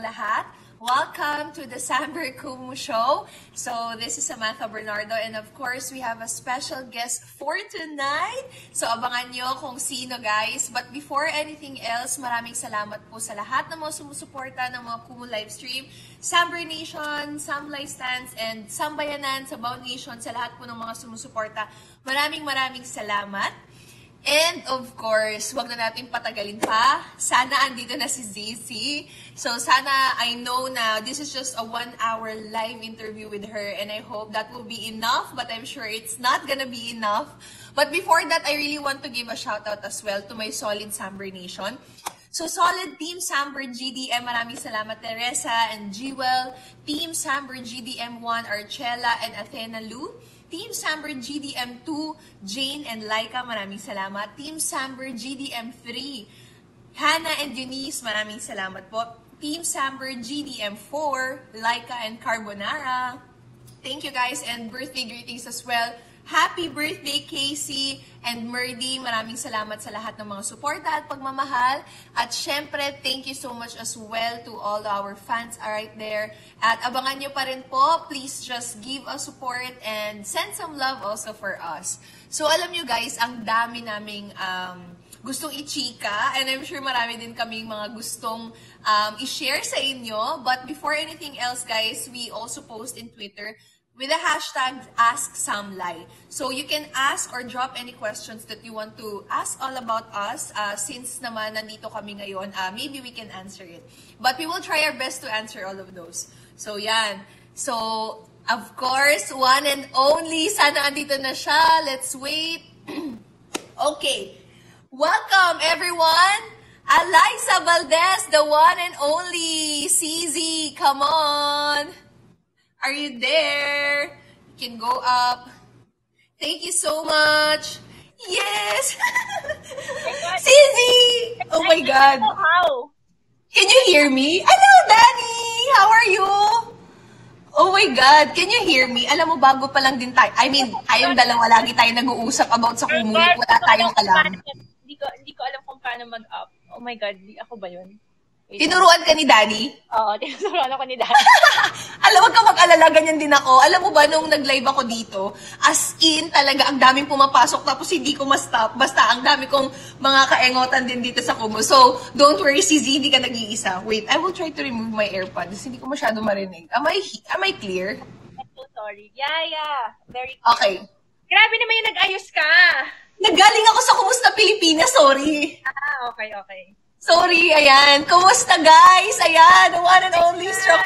lahat. Welcome to the Samber Kumu Show. So, this is Samantha Bernardo and of course, we have a special guest for tonight. So, abangan nyo kung sino guys. But before anything else, maraming salamat po sa lahat ng mga sumusuporta ng mga Kumu livestream. Samber Nation, Sam Lifestands, and Sambayanan, Sabaw Nation, sa lahat po ng mga sumusuporta. Maraming salamat. And of course, wag na natin patagalin pa. Sana andito na si ZC. So sana, I know na this is just a 1-hour live interview with her and I hope that will be enough, but I'm sure it's not gonna be enough. But before that, I really want to give a shout out as well to my solid Samber Nation. So solid Team Samber GDM, maraming salamat Teresa and Jewel. Team Samber GDM1, Archela and Athena Lu. Team Samber GDM2, Jane and Laika, maraming salamat. Team Samber GDM3, Hannah and Denise, maraming salamat po. Team Samber GDM4, Laika and Carbonara. Thank you guys and birthday greetings as well. Happy birthday, Casey and Merdy. Maraming salamat sa lahat ng mga suporta at pagmamahal. At syempre, thank you so much as well to all our fans right there. At abangan nyo pa rin po. Please just give us support and send some love also for us. So alam nyo guys, ang dami naming gustong i-chika. And I'm sure marami din kaming mga gustong i-share sa inyo. But before anything else guys, we also post in Twitter with the hashtag AskSamLai. So you can ask or drop any questions that you want to ask all about us. Since naman nandito kami ngayon, maybe we can answer it. But we will try our best to answer all of those. So yan. So, of course, one and only. Sana andito na siya. Let's wait. Okay. Welcome, everyone. Alyssa Valdez, the one and only. CZ, come on. Are you there? You can go up. Thank you so much. Yes! Suzy! Oh my God. How? Can you hear me? Hello, Danny! How are you? Oh my God. Can you hear me? Alam mo, bago pa lang din tayo. I mean, tayong dalawa lagi tayo nag-uusap about sa Kumu. Wala tayong alam. Hindi ko alam kung paano mag-up. Oh my God, ako ba yun? Tinuruan ka ni Daddy? Oo, tinuruan ako ni Daddy. Alam, wag ka mag-alala, ganyan din ako. Alam mo ba, nung nag-live ako dito, as in, talaga, ang daming pumapasok, tapos hindi ko ma-stop. Basta, ang dami kong mga kaengotan din dito sa Kumu. So, don't worry, si Z, hindi ka nag-iisa. Wait, I will try to remove my AirPods. Hindi ko masyado marinig. Am I clear? I'm so sorry. Yeah. Very clear. Okay. Grabe naman yung nag-ayos ka. Naggaling ako sa Kumusta Pilipinas, sorry. Okay. Sorry, ayan. Kumusta, guys? Ayan, the one and only Strong.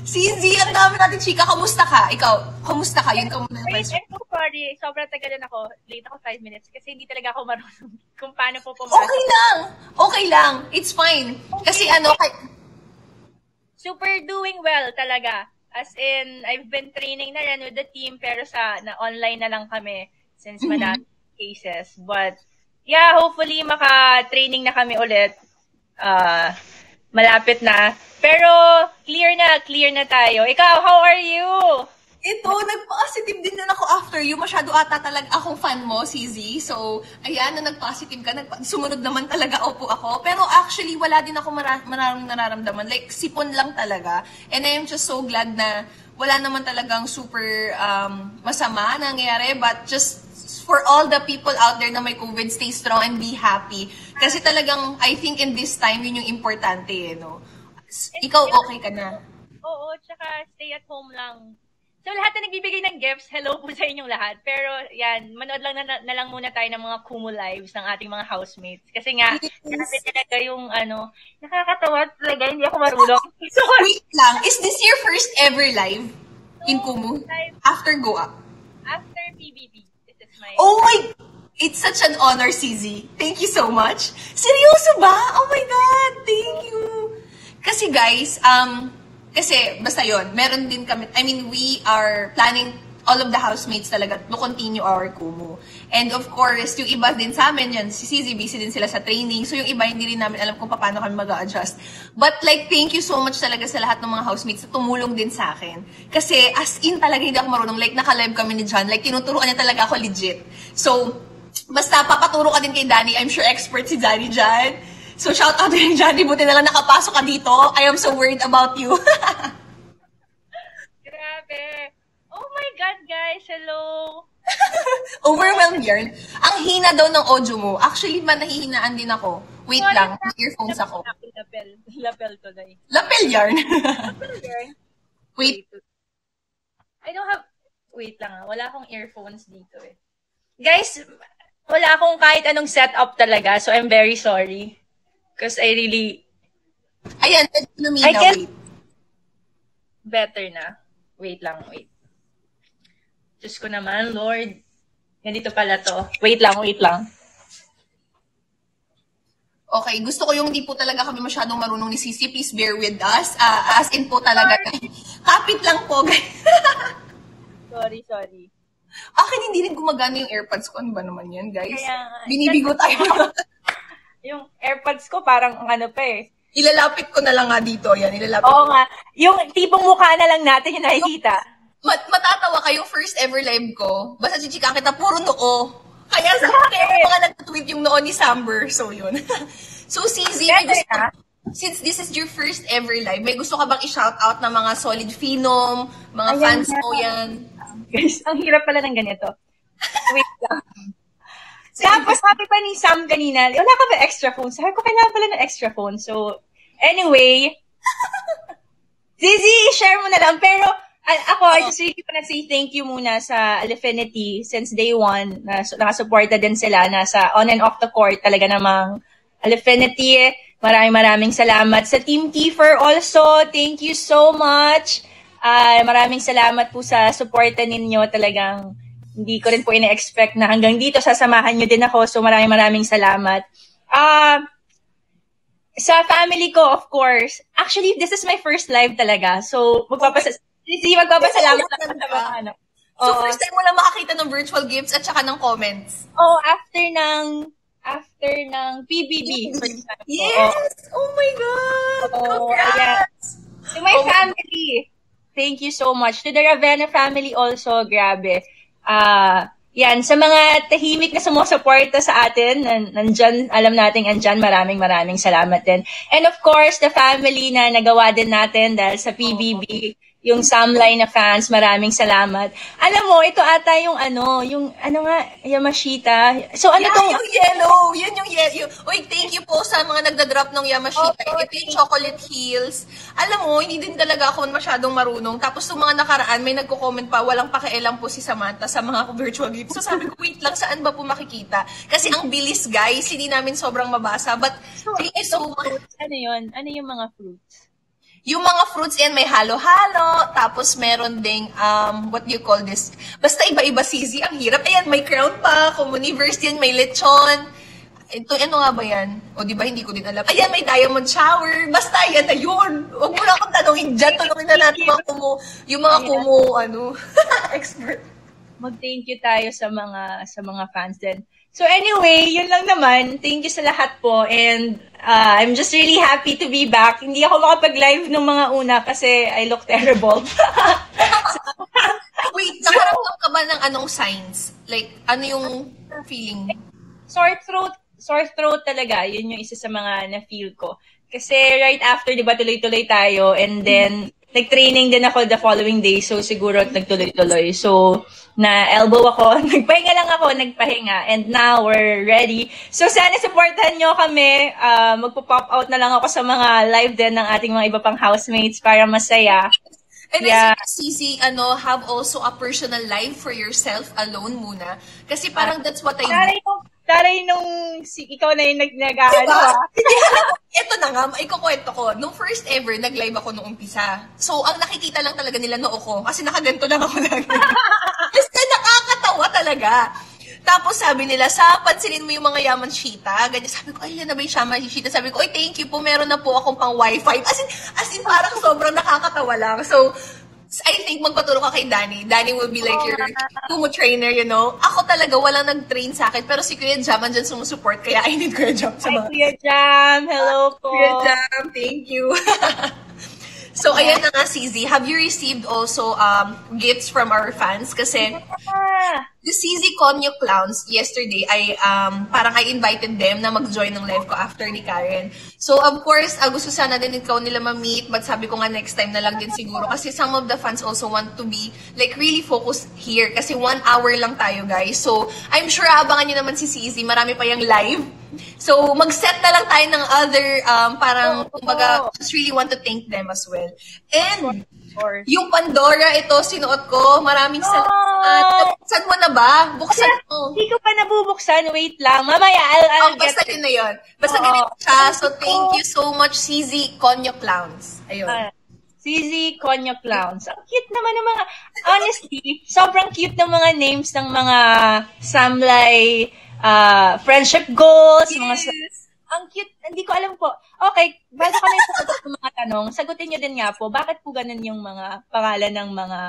Si Z, ang dami natin, chika. Kamusta ka? Ikaw, kamusta ka? Yun ka muna yung Wait, I'm so sorry. Sobrang tagalan ako. Late ako 5 minutes kasi hindi talaga ako marunong kung paano po pumasok. Okay lang. It's fine. Kasi Super doing well talaga. As in, I've been training na rin with the team pero na online na lang kami since madami cases. But, yeah, hopefully maka-training na kami ulit. Malapit na. Pero clear na tayo. Ikaw, how are you? Ito, nag-positive din na ako after you. Masyado ata talaga akong fan mo, CZ. So, ayan, na nag-positive ka. Sumunod naman talaga ako. Pero actually, wala din ako maraming nararamdaman. Like, sipon lang talaga. And I am just so glad na wala naman talagang super masama nangyayari. But just for all the people out there na may COVID, stay strong and be happy. Kasi talagang, I think in this time, yun yung importante, no? Ikaw, okay ka na? Oo, tsaka stay at home lang. So, lahat na nagbibigay ng gifts, hello po sa inyong lahat. Pero, yan, manood lang na lang muna tayo ng mga Kumu lives ng ating mga housemates. Kasi nga, grabe talaga yung, nakakatawa talaga, hindi ako marunong. Wait lang, is this your first ever live in Kumu? After Go Up? After PBB. Oh my, it's such an honor, CZ. Thank you so much. Seryoso ba? Oh my God, thank you. Kasi guys, kasi basta yon, meron din kami, I mean, we are planning all of the housemates talaga to continue our Kumu. And of course, yung iba din sa amin yan, si CZ, busy din sila sa training. So yung iba, hindi rin namin alam kung paano kami mag-a-adjust. But like, thank you so much talaga sa lahat ng mga housemates na tumulong din sa akin. Kasi as in talaga hindi ako marunong. Like, naka-live kami ni John. Like, tinuturuan niya talaga ako legit. So, basta papaturo ka din kay Danny. I'm sure expert si Danny dyan. So, shout out to Johnny. Buti na lang nakapasok ka dito. I am so worried about you. Grabe. Oh my God, guys. Hello. Overwhelmed yarn. Ang hina daw ng audio mo. Actually, nahihinaan din ako. Wait lang, may earphones ako. Lapel today. Lapel yarn. Lapel yarn. Wait. I don't have... Wait lang wala akong earphones dito eh. Guys, wala akong kahit anong setup talaga, so I'm very sorry. Because I really... Ayan, lumina, wait. Better na. Wait lang. Diyos ko naman, Lord. Ganito pala to. Wait lang. Okay, gusto ko yung hindi po talaga kami masyadong marunong ni Sisi. Please bear with us. As in po talaga. Kapit lang po, guys. Sorry. Akin hindi rin gumagana yung AirPods ko. Ano ba naman yan, guys? Kaya, binibigo tayo. Yung AirPods ko parang ano pa eh. Ilalapit ko na lang nga dito. Yan, ilalapit Oo nga. Yung tipong mukha na lang natin yung nakikita. Matatawa kayo, first ever live ko. Basta chichika kita, puro noo. Kaya mga nag-tweet yung noo ni Samber. So, yun. So, Sisi, since this is your first ever live, may gusto ka bang i-shoutout na mga solid phenom, mga fans mo yan? Guys, ang hirap pala ng ganito. Wait lang. Tapos, sabi pa ni Sam kanina, wala ka ba extra phone? Sabi ko, kailangan pala ng extra phone. So, anyway, Zizi, share mo na lang. Pero, ako, I just really want to say thank you muna sa Alifinity since day one. Nakasuporta din sila. Nasa on and off the court talaga namang Alifinity. Maraming salamat. Sa Team Kiefer also, thank you so much. Maraming salamat po sa suporta ninyo. Talagang hindi ko rin po ina-expect na hanggang dito sasamahan nyo din ako. So maraming salamat. Sa family ko, of course. Actually, this is my first live talaga. So, magpapasalamat ako sa mga ano. So, first time mo lang makakita ng virtual gifts at saka ng comments. After ng PBB. Yes! Oh my God! Congrats! To my family, thank you so much. To the Ravenna family also, grabe. Yan, sa mga tahimik na sumusuporta sa atin, nandyan, alam natin, andyan, maraming salamat din. And of course, the family na nagawa din natin dahil sa PBB, yung Samlay na fans, maraming salamat. Alam mo, ito ata yung Yamashita. So, tong... Yung yellow. Yun yung yellow. Uy, thank you po sa mga nagda-drop ng Yamashita. Ito yung Chocolate Hills. Alam mo, hindi din talaga ako masyadong marunong. Tapos, yung mga nakaraan, may nagko-comment pa, walang pakialam po si Samantha sa mga virtual gifts. So, sabi ko, wait lang, saan ba po makikita? Kasi ang bilis, guys, hindi namin sobrang mabasa. But, thank you so much. Ano yun? Ano yung mga fruits? Yung mga fruits yan, may halo-halo, tapos meron ding, what do you call this? Basta iba-iba, Sisi, ang hirap. Ayan, may crown pa, Communiverse yan, may lechon. Ito, ano nga ba yan? O, di ba, hindi ko din alam. Ayan, may diamond shower. Basta, yan na yun. Huwag mo na akong tanongin dyan. Tanongin na natin yung mga kumu, expert. Mag-thank you tayo sa mga fans din. So anyway, yun lang naman. Thank you sa lahat po. And I'm just really happy to be back. Hindi ako makapag-live nung mga una kasi I look terrible. Wait, nakaramdam ka ba ng anong signs? Like, ano yung feeling? Sore throat talaga. Yun yung isa sa mga na-feel ko. Kasi right after, di ba, tuloy-tuloy tayo. And then, nag-training din ako the following day. So, siguro nagtuloy-tuloy. So, na-elbow ako. Nagpahinga lang ako. Nagpahinga. And now, we're ready. So, sana supportahan nyo kami. Magpo-pop out na lang ako sa mga live din ng ating mga iba pang housemates para masaya. And I think, Sisi, have also a personal life for yourself alone muna. Kasi parang that's what I do. Taray ikaw na yung nag-ano. Ito na nga, ikukwento ko. Nung first ever, nag-live ako nung umpisa. So, ang nakikita lang talaga nila noo ko. Kasi nakaganto lang ako lagi. Kasi nakakatawa talaga. Tapos sabi nila, pansinin mo yung mga Yamashita. Ganyan, sabi ko, ay, yan na ba yung Yamashita? Sabi ko, ay, thank you po, meron na po akong pang wifi. As in parang sobrang nakakatawa lang. So, I think magpaturo ka kay Danny. Danny will be like your kumu trainer, you know. Ako talaga, walang nag-train sa akin. Pero si Kuya Jam, andyan sumusupport. Kaya I need Kuya Jam sa mga... Kuya Jam, hello po. Kuya Jam, thank you. So, ayan na nga, Sisi. Have you received also gifts from our fans? Kasi the CZ Conyo Clowns, yesterday, parang I invited them na mag-join ng live ko after ni Karen. So, of course, gusto sana din ikaw nila ma-meet, but sabi ko nga next time na lang din siguro. Kasi some of the fans also want to be, like, really focused here. Kasi 1 hour lang tayo, guys. So, I'm sure abangan nyo naman si CZ. Marami pa yung live. So, mag-set na lang tayo ng other, parang, kumbaga, just really want to thank them as well. And, yung Pandora, ito, sinuot ko. Maraming salamat. Buksan mo na ba? Buksan mo. Hindi ko pa nabubuksan. Wait lang. Mamaya, I'll basta yun na yun. Basta ganito siya. So, thank you so much, CZ Conyo Clowns. Ayun. CZ Conyo Clowns. Ang cute naman ng mga, honestly, sobrang cute ng mga names ng mga Samlay friendship goals. Yes. Ang cute. Hindi ko alam po. Okay, bago kami sagutin ng mga tanong, sagutin niyo din nga po, bakit po ganun yung mga pangalan ng mga,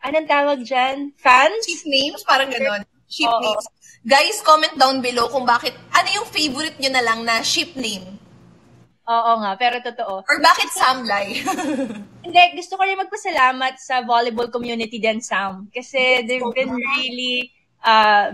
anong tawag dyan? Fans? Ship names? Parang ganon. Ship names. Guys, comment down below kung bakit, ano yung favorite nyo na lang na ship name? Oo nga, pero totoo. Or bakit Samlay? Hindi, gusto ko rin magpasalamat sa volleyball community din, Sam. Kasi they've been really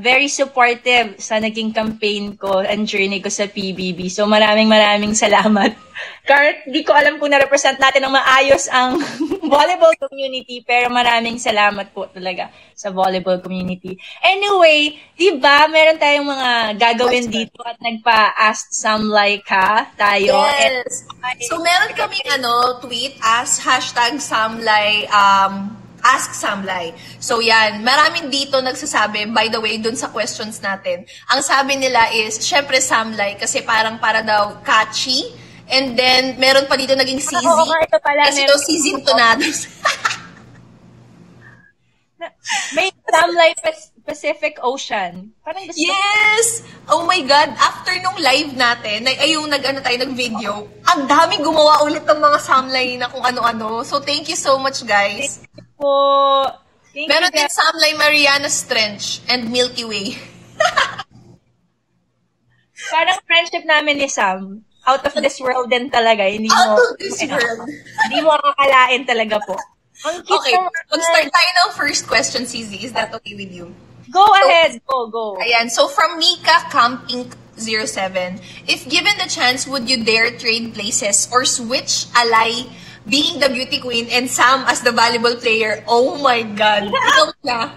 very supportive sa naging campaign ko and journey ko sa PBB. So maraming salamat. Kahit di ko alam kung na-represent natin ng maayos ang volleyball community, pero maraming salamat po talaga sa volleyball community. Anyway, di ba meron tayong mga gagawin dito at nagpa-ask Samlay ka tayo. Yes. So meron kaming tweet as #Samlay Ask Samlay. So yan, maraming dito nagsasabi, by the way, dun sa questions natin. Ang sabi nila is, syempre Samlay, kasi parang para daw catchy. And then, meron pa dito naging CZ. Ito pala, kasi daw CZ Tonados. May Samlay Pacific Ocean. Parang gusto yes! Oh my God! After nung live natin, yung nag-video, ang dami gumawa ulit ng mga Samlay na kung ano-ano. So, thank you so much, guys. Meron din Samlay Mariana's Trench and Milky Way. Parang friendship namin ni Sam. Out of this world din talaga. Hindi mo kakalain talaga po. Okay, mag-start tayo ng first question, CZ. Is that okay with you? Go ahead. Go. Ayan. So, from Mika Camping 07, if given the chance, would you dare trade places or switch alay being the beauty queen and Sam as the volleyball player? Oh my God. Ikaw na.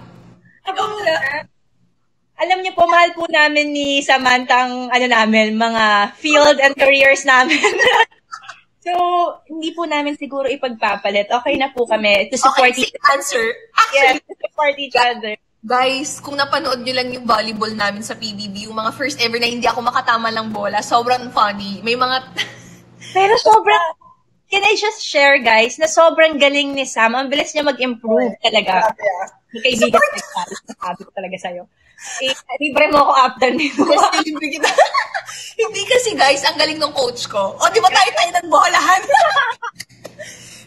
Alam niyo po, mahal po namin ni Samantha ang mga field and careers namin. So, hindi po namin siguro ipagpapalit. Okay na po kami to support each other. Actually, to support each other. Guys, kung napanood nyo lang yung volleyball namin sa PBB, yung mga first ever na hindi ako makatama ng bola, sobrang funny. May mga... Pero sobrang... Can I just share, guys, na sobrang galing ni Sam. Ang bilis niya mag-improve talaga. May kaibigan sabi ko talaga sa'yo. Libre mo ako after nito. Yes, libre kita. Hindi kasi, guys, ang galing ng coach ko. O, di ba tayo nagbolahan?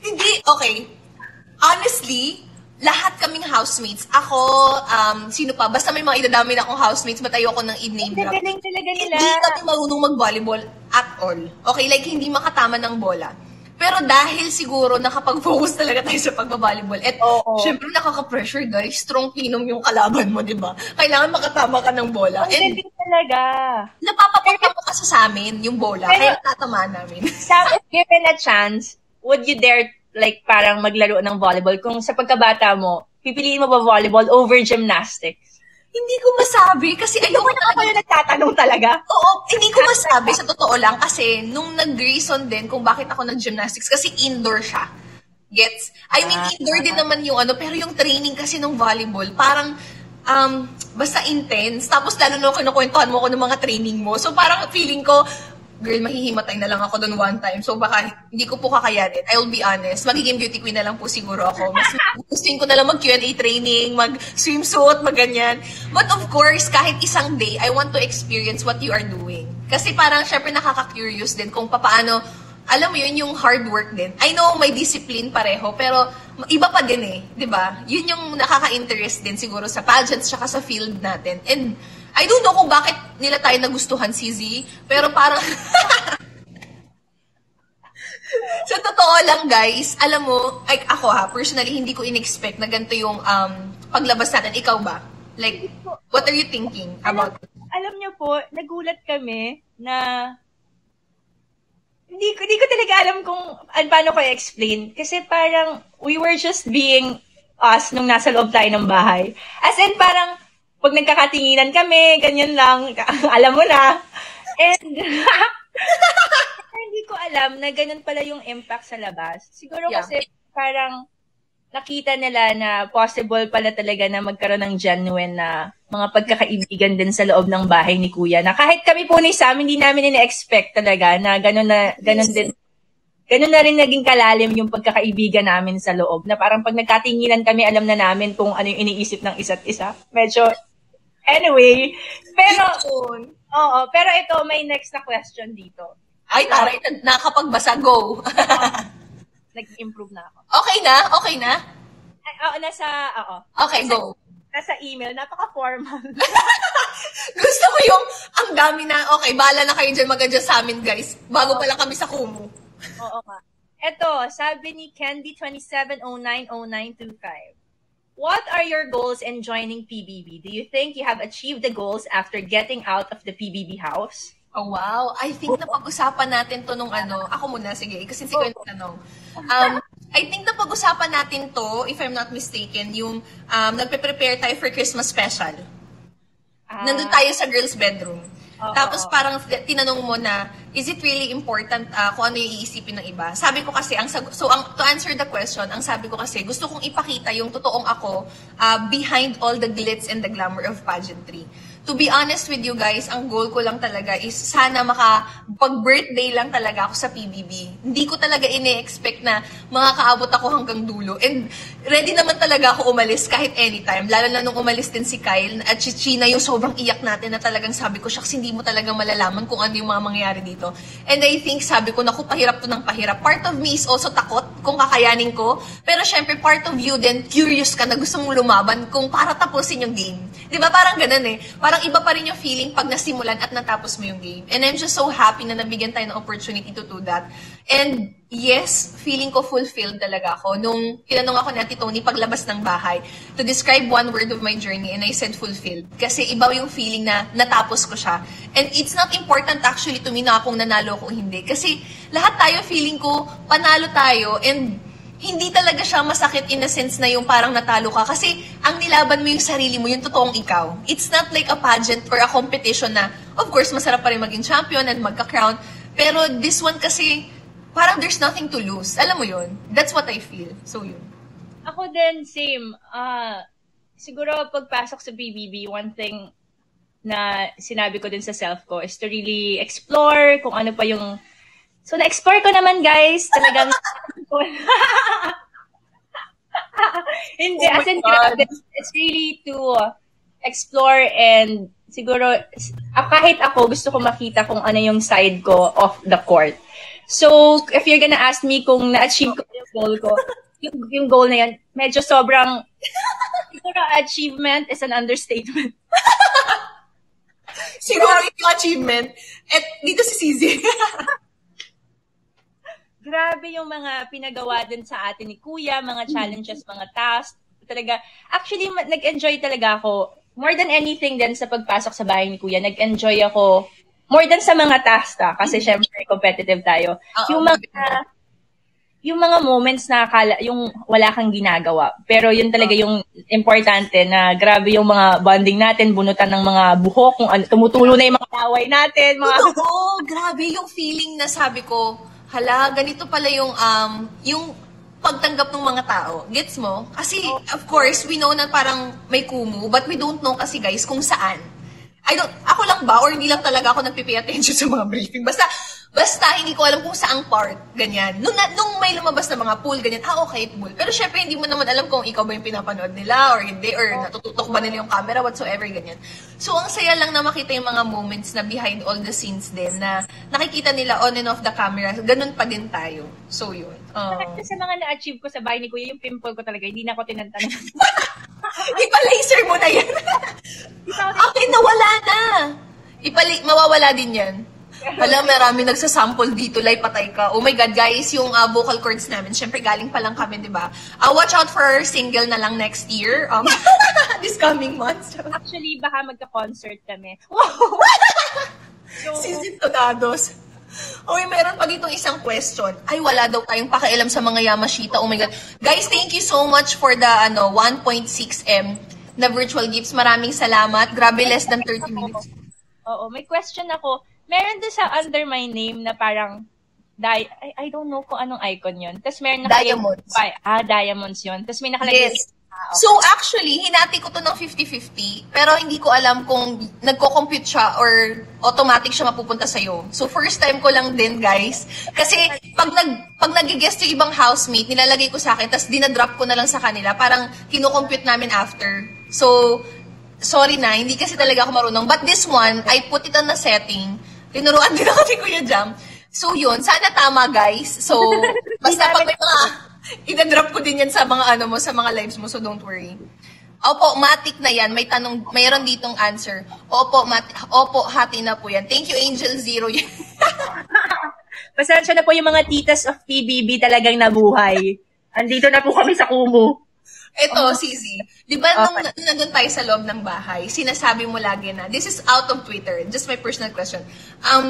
Hindi, okay. Honestly, lahat kaming housemates. Ako, sino pa? Basta may mga idadami na akong housemates, but ayoko ng i-name drop. Galing talaga nila. Hindi kami marunong mag-volleyball at all. Okay, like hindi makatama ng bola. Pero dahil siguro nakapag-focus talaga tayo sa pagbabalibol. At syempre nakaka-pressure, guys. Strong pinom yung kalaban mo, di ba? Kailangan makatama ka ng bola. And talaga. Napapapunta mo kasi sa amin yung bola. Kaya tatamaan namin. Sam, if given a chance, would you dare like parang maglaro ng volleyball? Kung sa pagkabata mo, pipiliin mo ba volleyball over gymnastics? Hindi ko masabi kasi ayoko na ako yung nagtatanong talaga. Oo, hindi ko masabi sa totoo lang kasi nung nag-reason din kung bakit ako nag-gymnastics kasi indoor siya. Gets? I mean, indoor din naman yung pero yung training kasi ng volleyball, parang basta intense. Tapos lalo na kinukwentuhan mo ko ng mga training mo. So parang feeling ko, girl, mahihimatay na lang ako doon one time. So baka hindi ko po kakayanin. I'll be honest. Magiging beauty queen na lang po siguro ako. Mas gustuin ko na lang mag-Q&A training, mag-swimsuit, mag-ganyan. But of course, kahit isang day, I want to experience what you are doing. Kasi parang syempre nakaka-curious din kung paano, alam mo yun, yung hard work din. I know may discipline pareho, pero iba pa din eh. 'Di ba? Yun yung nakaka-interest din siguro sa pageants tsaka sa field natin. And I don't know kung bakit nila tayo nagustuhan, CZ, pero parang... Sa totoo lang, guys, alam mo, like ako personally, hindi ko in-expect na ganito yung paglabas natin. Ikaw ba? Like, what are you thinking about it? Alam niyo po, nagulat kami na hindi ko talaga alam kung paano ko i-explain. Kasi parang we were just being us nung nasa loob tayo ng bahay. As in, parang pag nagkakatinginan kami, ganyan lang, alam mo na. And hindi ko alam na ganun pala yung impact sa labas. Siguro kasi parang nakita nila na possible pala talaga na magkaroon ng genuine na mga pagkakaibigan din sa loob ng bahay ni Kuya. Na kahit kami po ni Sam, hindi namin ina-expect talaga na ganun na rin naging kalalim yung pagkakaibigan namin sa loob. Na parang pag nagkatinginan kami, alam na namin kung ano yung iniisip ng isa't isa. Medyo, anyway. Pero ito, may next na question dito. Ay, taray, nakapagbasa. Go. Nag-improve na ako. Okay na? Okay, go. Nasa email, napaka-formal. Gusto ko yung, ang dami na, okay, bahala na kayo dyan mag-adjust sa amin, guys. Bago pa lang kami sa Kumu. Oo nga. Ito, sabi ni Candy27090925. What are your goals in joining PBB? Do you think you have achieved the goals after getting out of the PBB house? Oh, wow. I think napag-usapan natin to nung ako muna, sige, kasi si ko yung tanong. I think napag-usapan natin to, if I'm not mistaken, yung nagpe-prepare tayo for Christmas special. Nandun tayo sa girls' bedroom. Tapos parang tinanong mo na, is it really important kung ano yung iisipin ng iba? Sabi ko kasi, to answer the question, ang sabi ko kasi, gusto kong ipakita yung totoong ako behind all the glitz and the glamour of pageantry. To be honest with you guys, ang goal ko lang talaga is sana pag-birthday lang talaga ako sa PBB. Hindi ko talaga ine-expect na makakaabot ako hanggang dulo. And ready naman talaga ako umalis kahit anytime. Lalo na nung umalis din si Kyle at si China, yung sobrang iyak natin na talagang sabi ko, shucks, hindi mo talaga malalaman kung ano yung mga mangyayari dito. And I think, sabi ko, naku, pahirap to ng pahirap. Part of me is also takot kung kakayanin ko. Pero syempre, part of you then curious ka na gusto mong lumaban kung para tapusin yung game. Diba? Parang ganun eh. Parang iba pa rin yung feeling pag nasimulan at natapos mo yung game. And I'm just so happy na nabigyan tayo ng opportunity to do that. And yes, feeling ko fulfilled talaga ako. Nung tinanong ako ni Ate Tony paglabas ng bahay to describe one word of my journey, and I said fulfilled. Kasi iba yung feeling na natapos ko siya. And it's not important actually to me na kung nanalo ko o hindi. Kasi lahat tayo feeling ko panalo tayo and hindi talaga siya masakit in a sense na yung parang natalo ka. Kasi ang nilaban mo yung sarili mo, yung totoong ikaw. It's not like a pageant or a competition na, of course, masarap pa rin maging champion and magka-crown. Pero this one kasi, parang there's nothing to lose. Alam mo yun? That's what I feel. So yun. Ako din, same. Siguro pagpasok sa BBB, one thing na sinabi ko din sa self ko is to really explore kung ano pa yung... So, na-explore ko naman, guys. Talagang... Hindi, as in, it's really to explore and siguro, kahit ako, gusto ko makita kung ano yung side ko off the court. So, if you're gonna ask me kung na-achieve ko yung goal ko, yung goal na yan, medyo sobrang, siguro achievement is an understatement. Siguro yung achievement. At dito si Cizi. Grabe yung mga pinagawa din sa atin ni Kuya, mga challenges, mga tasks. Talaga, actually, nag-enjoy talaga ako. More than anything din sa pagpasok sa bahay ni Kuya, nag-enjoy ako more than sa mga tasks kasi syempre competitive tayo. Yung mga moments na yung wala kang ginagawa. Pero yun talaga yung importante na grabe yung mga bonding natin, bunutan ng mga buhok, kung tumutulo na yung mga taway natin. Oo, grabe yung feeling na sabi ko, hala, ganito pala yung pagtanggap ng mga tao. Gets mo? Kasi, of course, we know na parang may Kumu, but we don't know kasi, guys, kung saan. Ako lang ba, or hindi lang talaga ako nagpipay attention sa mga briefing. Basta hindi ko alam kung saang part, ganyan. Nung may lumabas na mga pool, ganyan, okay, pool. Pero syempre, hindi mo naman alam kung ikaw ba yung pinapanood nila, or hindi, or natututok ba nila yung camera, whatsoever, ganyan. So, ang saya lang na makita yung mga moments na behind all the scenes din, na nakikita nila on and off the camera, ganun pa din tayo. So, yun. Sa mga na-achieve ko sa bahay ni Kuya, yung pimple ko talaga, hindi na ako tinantanan. Ipa-laser mo na yan. Okay, nawala na. Mawawala din yan. Alam, marami nagsasample dito, like patay ka. Oh my God, guys, yung vocal cords namin, syempre galing pa lang kami, di ba? Watch out for our single na lang next year. This coming month. Actually, baka magka-concert kami. So, Sisi Tonados. Uy, meron pa ditong isang question. Ay, wala daw tayong pakialam sa mga Yamashita. Oh my God. Guys, thank you so much for the 1.6M na virtual gifts. Maraming salamat. Grabe, less than 30 minutes. Oo, may question ako. Meron din sa under my name na parang I don't know kung anong icon yun. Tapos meron nakalagay. Diamonds. Diamonds yun. Tapos may nakalagay. Yes. So actually, hinati ko to ng 50-50, pero hindi ko alam kung nagko-compute siya or automatic siya mapupunta sa'yo. So first time ko lang din, guys. Kasi pag nag-guest yung ibang housemate, nilalagay ko sa akin, tapos dinadrop ko na lang sa kanila. Parang kino-compute namin after. So, sorry na, hindi kasi talaga ako marunong. But this one, I put it on the setting. Tinuruan din ako ni Kuya Jam. So yun, sana tama, guys. So, basta pag may mga... Ida-drop ko din yan sa mga mo, sa mga lives mo, so don't worry. Opo, matik na yan. Mayroon ditong answer. Opo, hati na po yan. Thank you, Angel Zero. Pasensya na po yung mga titas of PBB talagang nabuhay. Andito na po kami sa Kumu. Ito, Sisi. Di ba nung nandun tayo sa loob ng bahay, sinasabi mo lagi na, this is out of Twitter, just my personal question.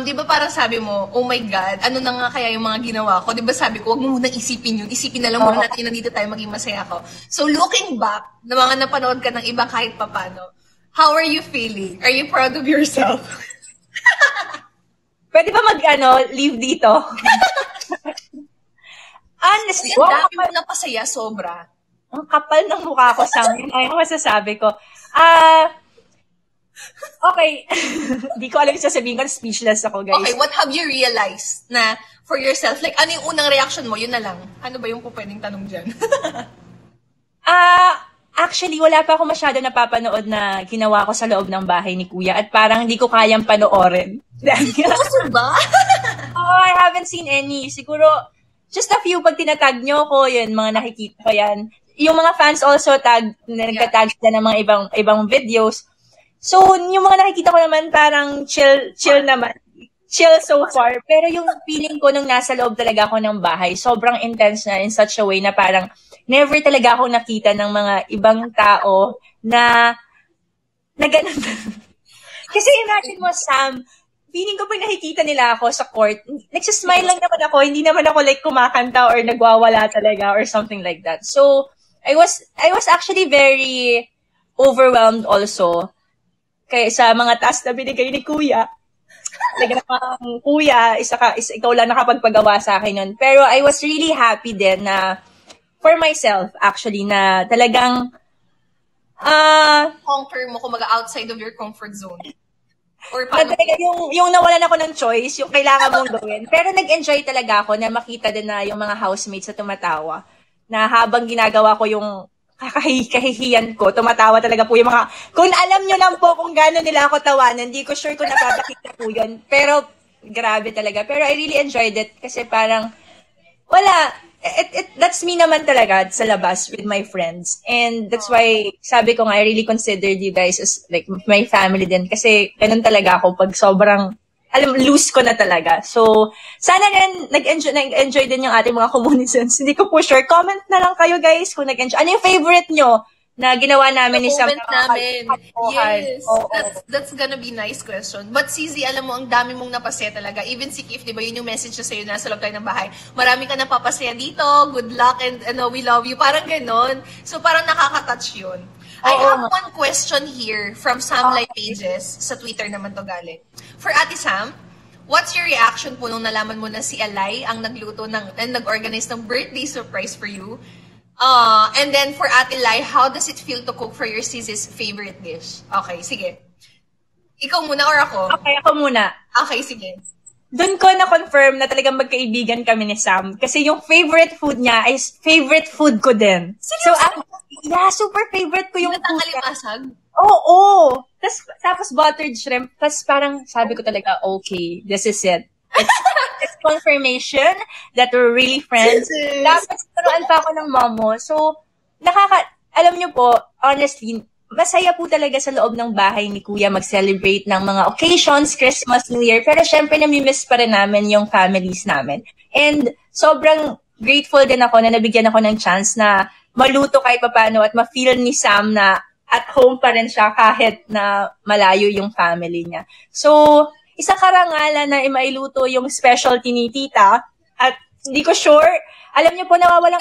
Di ba parang sabi mo, oh my God, ano na nga kaya yung mga ginawa ko? Di ba sabi ko, wag mo muna isipin yun. Isipin na lang muna natin na dito tayo maging masaya ko. So looking back, na mga napanood ka ng iba kahit papano, how are you feeling? Are you proud of yourself? Pwede ba leave dito? Honestly, ang dami mo napasaya, sobra. Ang kapal ng mukha ko sa akin. Ay, ang masasabi ko. Okay. Hindi ko alam yung sasabihin ko. Speechless ako, guys. Okay, what have you realized na for yourself? Like, ano yung unang reaction mo? Yun na lang. Ano ba yung pwedeng tanong dyan? Actually, wala pa ako masyado napapanood na ginawa ko sa loob ng bahay ni Kuya at parang hindi ko kayang panoorin. Seryoso ba? I haven't seen any. Siguro, just a few pag tinatag nyo ko, yun, mga nakikita ko yan. Yung mga fans also nagtatag sila ng mga ibang videos. So, yung mga nakikita ko naman parang chill naman. Chill so far. Pero yung feeling ko nung nasa loob talaga ako ng bahay, sobrang intense na in such a way na parang never talaga ako nakita ng mga ibang tao na ganun. Kasi imagine mo, Sam, feeling ko pag nakikita nila ako sa court, nagsismile lang naman ako, hindi naman ako like kumakanta or nagwawala talaga or something like that. So, I was actually very overwhelmed also sa mga task na binigay ni Kuya. Like, Kuya, ikaw lang nakapagpagawa sa akin nun. Pero I was really happy din na for myself actually na talagang conquer mo kumaga outside of your comfort zone. Or paano? Yung nawalan ako ng choice, yung kailangan mong gawin. Pero nag-enjoy talaga ako na makita din na yung mga housemates na tumatawa. Na habang ginagawa ko yung kahihiyan ko, tumatawa talaga po yung mga... Kung alam nyo lang po kung gano'n nila ako tawanan, hindi ko sure kung napapakita po yun. Pero, grabe talaga. Pero I really enjoyed it kasi parang, wala, that's me naman talaga sa labas with my friends. And that's why, sabi ko nga, I really considered you guys as like my family din. Kasi ganun talaga ako pag sobrang, loose ko na talaga. So, sana rin nag-enjoy din yung ating mga communicants. Hindi ko po sure. Comment na lang kayo guys kung nag-enjoy. Ano yung favorite nyo na ginawa namin ni Sam? Namin. Yes. That's gonna be nice question. But Sisi, alam mo, ang dami mong napasaya talaga. Even si Kif, di ba, yun yung message na sa'yo, nasa loob tayo ng bahay. Marami ka napapasaya dito. Good luck and we love you. Parang ganon. So, parang nakaka-touch yun. I have one question here from Sam Live Pages. Sa Twitter naman to galing. For Ate Sam, what's your reaction po nung nalaman mo na si Alay ang nagluto and nag-organize ng birthday surprise for you? And then for Ate Lai, how does it feel to cook for your Sisi's favorite dish? Okay, sige. Ikaw muna or ako? Okay, ako muna. Okay, sige. Doon ko na-confirm na talagang magkaibigan kami ni Sam. Kasi yung favorite food niya is favorite food ko din. Seriously? So, super favorite ko yung food niya. Kalimasag? Oo. Tapos buttered shrimp. Tapos parang sabi ko talaga, okay, this is it. It's confirmation that we're really friends. Tapos turuan pa ako ng mom mo. So, alam niyo po, honestly, masaya po talaga sa loob ng bahay ni Kuya mag-celebrate ng mga occasions, Christmas, New Year. Pero syempre, nami-miss pa rin namin yung families namin. And sobrang grateful din ako na nabigyan ako ng chance na maluto kahit paano at ma-feel ni Sam na at home pa rin siya kahit na malayo yung family niya. So, isa karangalan na mailuto yung specialty ni tita at hindi ko sure. Alam niyo po, nawawalan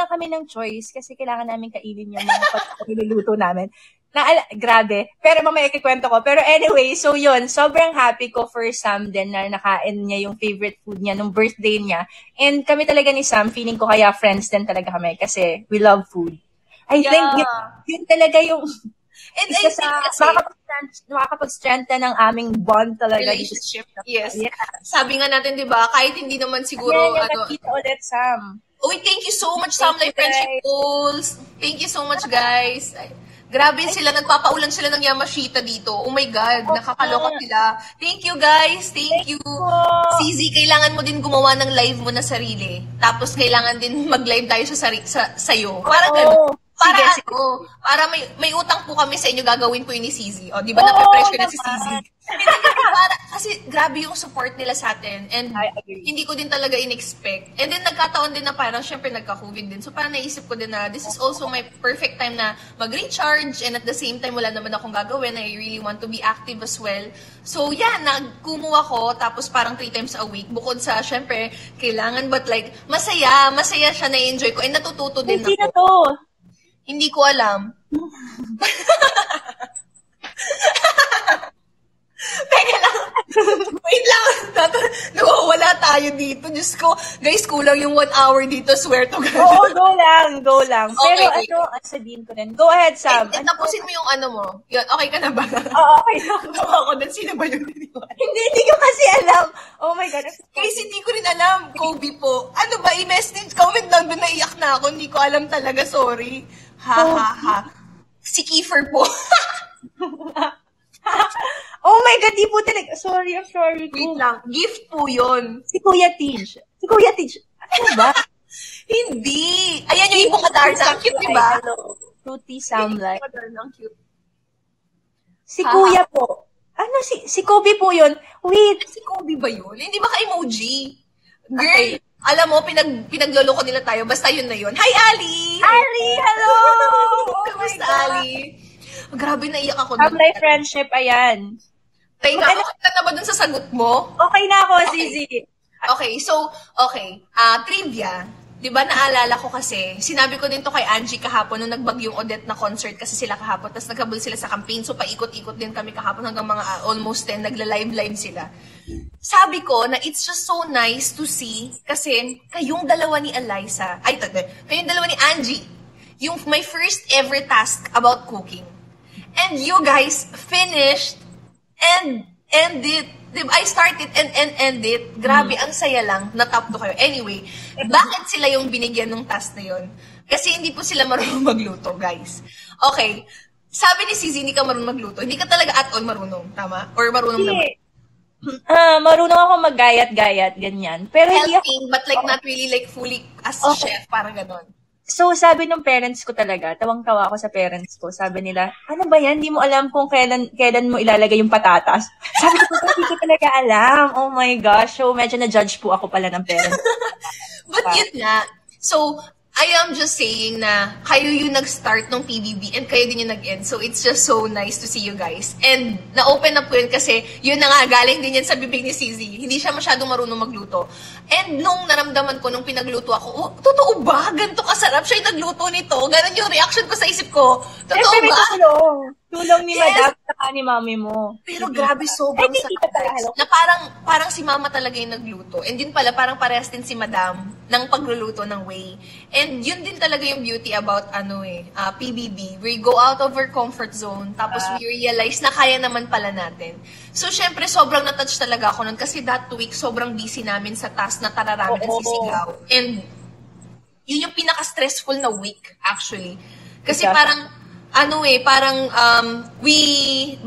kami ng choice kasi kailangan namin kainin yung mga niluluto namin. Grabe. Pero mamaya ikikwento ko. Pero anyway, so yun, sobrang happy ko for Sam din na nakain niya yung favorite food niya nung birthday niya. And kami talaga ni Sam, feeling ko kaya friends din talaga kami kasi we love food. I think yun talaga yung and isa sa makakapag-strengthen ng aming bond talaga. Relationship. Yes. Yeah. Sabi nga natin, di ba, kahit hindi naman siguro, nakita ulit, Sam. Uy, thank you so much, Sam Life Friendship Goals. Thank you so much, guys. Grabe sila, nagpapaulan sila ng Yamashita dito. Oh my God, nakakaloka sila. Thank you, guys. Thank you. CZ, kailangan mo din gumawa ng live mo na sarili. Tapos, kailangan din mag-live tayo sa'yo. Para gano'n. Para may utang po kami sa inyo, gagawin po yun ni CZ. O, di ba nape-pressure na si CZ? Kasi grabe yung support nila sa atin. And hindi ko din talaga in-expect. And then nagkataon din na parang syempre nagka-COVID din. So parang naisip ko din na this is also my perfect time na mag-recharge. And at the same time, wala naman akong gagawin. I really want to be active as well. So yeah, nagkumuha ko. Tapos parang 3 times a week. Bukod sa syempre, kailangan. But like, masaya siya, na-enjoy ko. And natututo din ako. Sino to? Hindi ko alam. Teka lang. Wait lang. Nawawala tayo dito. Diyos ko. Guys, kulang yung 1 hour dito. Swear to God. Oo, go lang. Pero okay. Sabihin ko rin. Go ahead, Sam. Tapusin mo yung ano mo. Yun, okay ka na ba? Oo, okay na. Ako din. Sino ba yun? Hindi ko kasi alam. Oh my God. Guys, hindi ko rin alam. Kobe po. Ano ba? I-message, comment lang doon. Naiyak na ako. Hindi ko alam talaga. Sorry. Ha. Si Kiefer po. Oh my God, di po talaga. Sorry, I'm sorry. Wait lang. Gift po yun. Si Kuya Tej. Ano ba? Hindi. Ayan yung ibong Kadarna. Ang cute, diba? Fruity Sam Life. Ang cute. Si Kuya po. Ano, si Kobe po yun. Wait. Si Kobe ba yun? Hindi ba ka-emoji? Girl, alam mo, pinagloloko nila tayo. Basta yun na yun. Hi, Ali! Ali, hello! Kamusta, Ali? Grabe, naiyak ako. Sam Life Friendship, ayan. Teka, okay ka na ba dun sa sagot mo? Okay na ako, Zizi. Okay, so, trivia. Diba, naalala ko kasi, sinabi ko din to kay Angie kahapon nung nagbagyong Odette na concert kasi sila kahapon, tapos naghabol sila sa campaign, so paikot-ikot din kami kahapon hanggang mga almost 10, nagla-live sila. Sabi ko na it's just so nice to see kasi kayong dalawa ni Eliza, kayong dalawa ni Angie, yung my first ever task about cooking. And you guys finished and ended. I started and end it. Grabe, ang saya lang. Na-top 2 kayo. Anyway, bakit sila yung binigyan ng task na yun? Kasi hindi po sila marunong magluto, guys. Okay. Sabi ni Cizi, hindi ka marunong magluto. Hindi ka talaga at all marunong. Tama? Or marunong naman? Marunong ako maggayat-gayat, ganyan. Pero helping, but like not really like fully as a chef, parang ganon. So, sabi ng parents ko talaga, tawang-tawa ako sa parents ko, sabi nila, ano ba yan? Hindi mo alam kung kailan mo ilalagay yung patatas. Sabi ko, hindi ko talaga alam. Oh my gosh. So, medyo na-judge po ako pala ng parents. But yun nga. So, I am just saying na kayo yung nag-start ng PBB and kayo din yung nag-end. So, it's just so nice to see you guys. And na-open up ko yun kasi yun na nga, galing din yan sa bibig ni CZ. Hindi siya masyadong marunong magluto. And nung naramdaman ko, nung pinagluto ako, oh, totoo ba? Ganito kasarap siya yung nagluto nito. Ganon yung reaction ko sa isip ko. Totoo ba? Tulong ni Madam at ni mami mo. Pero grabe, sobrang sarap. Na parang si mama talaga yung nagluto. And yun pala, parang parehas din si Madam ng pagluluto ng way. And yun din talaga yung beauty about PBB. We go out of our comfort zone. Tapos we realize na kaya naman pala natin. So, syempre, sobrang na-touch talaga ako nun. Kasi that week, sobrang busy namin sa task na tararami ng sisigaw. And yun yung pinaka-stressful na week, actually. Kasi parang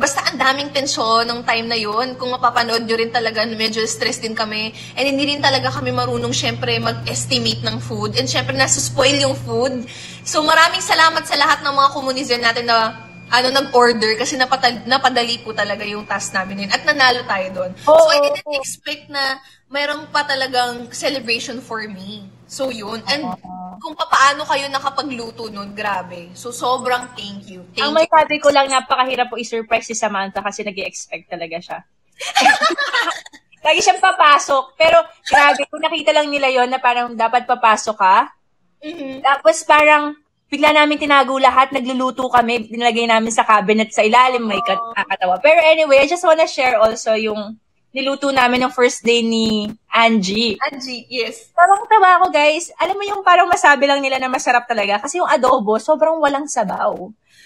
basta ang daming tensyon ng time na yun. Kung mapapanood nyo rin talaga, medyo stress din kami. And hindi rin talaga kami marunong, syempre, mag-estimate ng food. And syempre, nasa-spoil yung food. So, maraming salamat sa lahat ng mga komunizer natin na nag-order kasi napadali po talaga yung task namin yun. At nanalo tayo doon. So, I didn't expect na mayroon pa talagang celebration for me. So, yun. And kung paano kayo nakapagluto nun, grabe. So, sobrang thank you. Ang may sabi ko lang, napakahirap po i-surprise si Samantha kasi nag-i-expect talaga siya. Lagi siyang papasok. Pero, grabe, kung nakita lang nila yon na parang dapat papasok ka. Tapos parang, bigla namin tinago lahat, nagluluto kami, nilagay namin sa cabinet sa ilalim, may kakatawa. Pero anyway, I just wanna share also yung niluto namin ng first day ni Angie. Angie, yes. Tawang-tawa ako, guys. Alam mo yung parang masabi lang nila na masarap talaga kasi yung adobo, sobrang walang sabaw.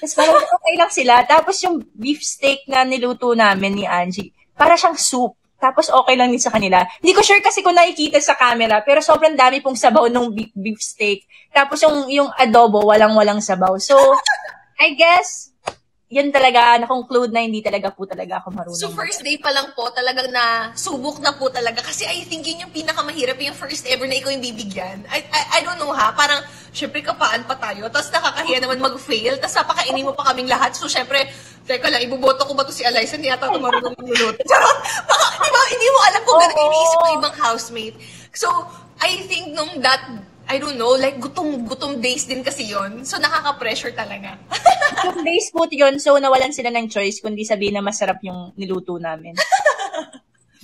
Tapos parang okay lang sila. Tapos yung beef steak na niluto namin ni Angie, para siyang soup. Tapos okay lang din sa kanila. Hindi ko sure kasi kung nakikita sa camera, pero sobrang dami pong sabaw ng beef steak. Tapos yung adobo, walang-walang sabaw. So, I guess, yun talaga, na-conclude na hindi talaga po talaga ako marunong. So, first day pa lang po, talagang subok na po talaga. Kasi I think yun yung pinakamahirap, yung first ever na ikaw yung bibigyan. I don't know ha, parang, syempre kapaan pa tayo, tapos nakakahiya naman mag-fail, tapos napakainin mo pa kaming lahat. So, syempre, teka lang, ibuboto ko ba to si Eliza? Hindi yata ito marunong magluluto. Baka, hindi mo alam kung gano'n iniisip ng ibang housemate. So, I think nung I don't know, like gutom days din kasi yon. So, nakaka-pressure talaga. Gutom days po yun, so nawalan sila ng choice kundi sabihin na masarap yung niluto namin.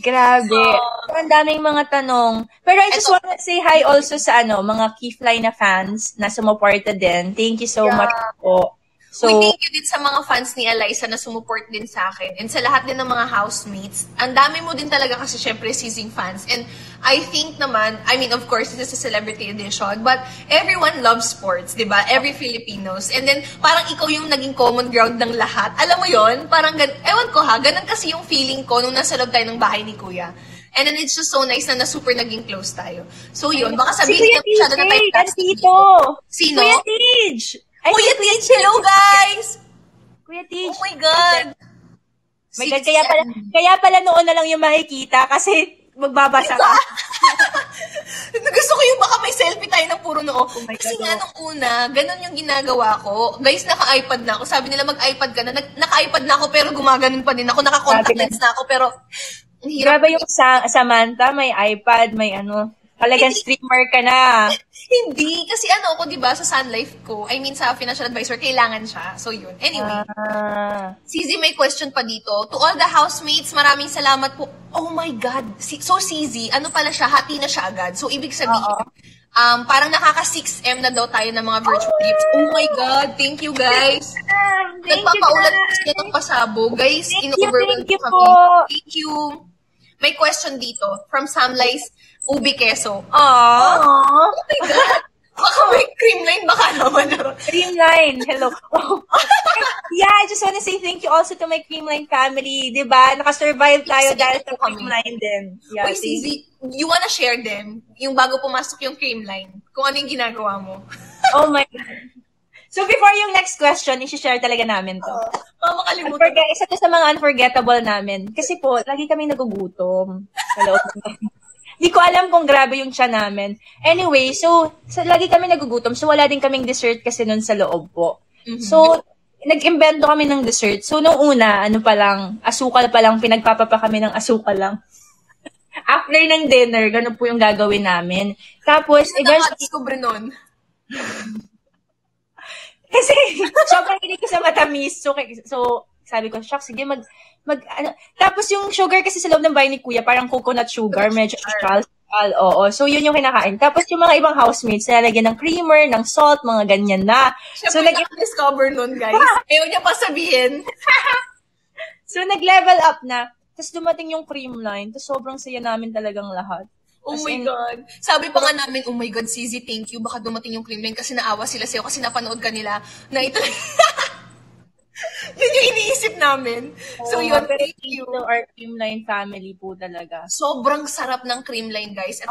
Grabe. Ang daming mga tanong. Pero I just wanna say hi also sa mga Keyfly na fans na sumuporta din. Thank you so much po. So, thank you din sa mga fans ni Eliza na sumuport din sa akin. And sa lahat din ng mga housemates. Ang dami mo din talaga kasi syempre seasing fans. And I think naman, I mean, of course, this is a celebrity edition, but everyone loves sports, di ba? Every Filipinos. And then, parang ikaw yung naging common ground ng lahat. Alam mo yon, parang, ewan ko ha, ganun kasi yung feeling ko nung nasa loob tayo ng bahay ni Kuya. And then it's just so nice na super naging close tayo. So yun, baka sabihin na masyado na tayo dito. Sino? Kuya Tej! Kuya Tej, hello guys! Kuya Tej. Oh my God! My God, kaya pala noon na lang yung makikita kasi magbabasa ka. Gusto ko yung baka may selfie tayo ng puro noo. Kasi nga nung una, ganun yung ginagawa ko. Guys, naka-iPad na ako. Sabi nila mag-iPad ka na. Naka-iPad na ako pero gumaganon pa din ako. Naka-contact lens na ako pero grabe yung Samantha, may iPad, may talagang streamer ka na. Hindi. Kasi ako, di ba, sa Sun Life ko, I mean, sa financial advisor, kailangan siya. So, yun. Anyway. CZ, may question pa dito. To all the housemates, maraming salamat po. Oh my God. So, CZ, pala siya? Hati na siya agad. So, ibig sabihin, parang nakaka 6M na daw tayo ng mga virtual gifts. Oh my God. Thank you, guys. Nagpapaulat po sila ng pasabog. Guys, in-overwhelm ko kami. Thank you. May question dito from Samlais Ubi Queso. Aww. Oh my God. Baka may creamline, baka naman. Creamline, hello. Yeah, I just wanna say thank you also to my Creamline family. Diba? Nakasurvive tayo dahil sa Creamline din. Yeah, wait, CZ, you wanna share them? Yung bago pumasok yung Creamline? Kung ano yung ginagawa mo? Oh my God. So before yung next question, i-share talaga namin to. Makalimutan. Isa to sa mga unforgettable namin. Kasi po, lagi kami nagugutom. Hello. Hindi ko alam kung grabe yung tiyan namin. Anyway, so lagi kami nagugutom. So, wala din kaming dessert kasi nun sa loob po. Mm-hmm. So, nag-invento kami ng dessert. So, nung una, asukal pa lang, pinagpapapa kami ng asukal lang. After ng dinner, ganun po yung gagawin namin. Tapos, nakadiscover nun? Kasi, sobrang hilig ko sa matamis. So sabi ko, shucks, sige, Tapos yung sugar kasi sa loob ng bahay ni Kuya, parang coconut sugar, medyo astrals. Oo. So, yun yung kinakain. Tapos yung mga ibang housemates, nalagyan ng creamer, ng salt, mga ganyan na. So, nag-discover nun, guys. Ayaw niya pa sabihin. So, nag-level up na. Tapos dumating yung Creamline. Tapos sobrang saya namin talagang lahat. Oh my God. Sabi pa nga namin, oh my God, CZ, thank you. Baka dumating yung Creamline kasi naawa sila sa'yo kasi napanood ka nila na ito. Yun yung iniisip namin. So, yun, thank you. Our Creamline family po talaga. Sobrang sarap ng Creamline, guys. At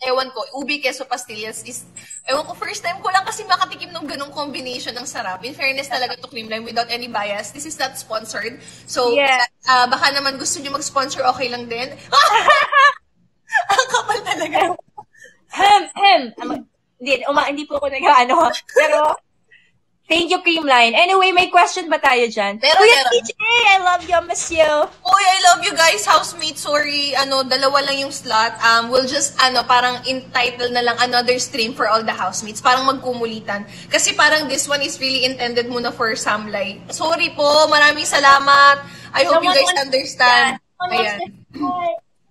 ewan ko, Ubi Queso Pastillas is, ewan ko, first time ko lang kasi makatikim ng ganong combination ng sarap. In fairness talaga to Creamline without any bias. This is not sponsored. So, baka naman gusto nyo mag-sponsor, okay lang din. Ang kapal talaga. Hindi po ako pero Thank you, Creamline. Anyway, may question ba tayo dyan? Kuya TJ, I love you, miss you. Uy, I love you guys, housemates. Sorry, dalawa lang yung slot. We'll just, parang entitle na lang another stream for all the housemates. Parang magkumulitan. Kasi parang this one is really intended muna for Samlay. Sorry po, maraming salamat. I hope you guys understand. Ayan.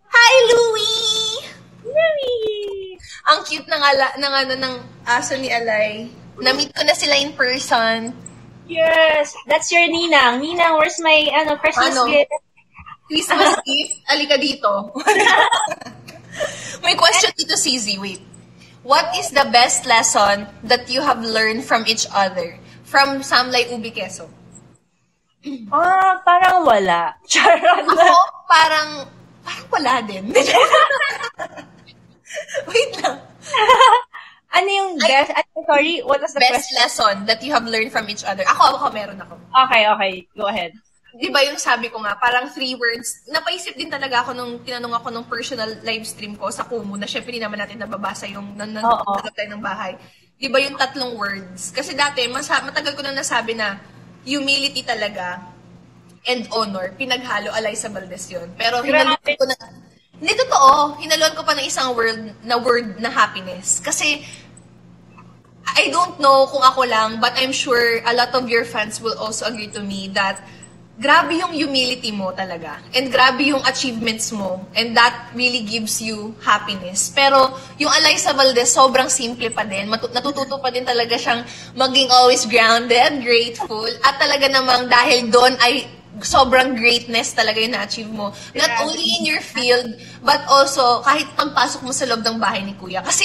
Hi, Louie! Louie! Ang cute ng aso ni Alay. Na-meet ko na sila in person. Yes! That's your Ninang. Ninang, where's my Christmas gift? Christmas gift? Alika dito. May question dito, CZ. Wait. What is the best lesson that you have learned from each other? From Samlay Ubi Quezon? Parang wala. Charot. Ako, parang wala din. Wait lang. Ano yung best? Sorry, what was the best question? lesson that you have learned from each other? Ako, meron ako. Okay. Go ahead. Di ba yung sabi ko nga, parang 3 words. Napaisip din talaga ako nung tinanong ako nung personal live stream ko sa Kumu, na syempre hindi naman natin nababasa yung nanonood tayo ng bahay. Di ba yung 3 words? Kasi dati, matagal ko na nasabi na humility talaga and honor. Pinaghalo, Alyssa Valdez yun. Pero hinaluan ko na... Hindi totoo. Hinaluan ko pa ng isang word na happiness. Kasi, I don't know kung ako lang, but I'm sure a lot of your fans will also agree to me that grabe yung humility mo talaga. And grabe yung achievements mo. And that really gives you happiness. Pero, yung Alyssa Valdez, sobrang simple pa din. Natututo pa din talaga siyang maging always grounded, grateful. At talaga namang dahil doon ay sobrang greatness talaga yung na-achieve mo. Not only in your field, but also kahit pagpasok mo sa loob ng bahay ni Kuya. Kasi,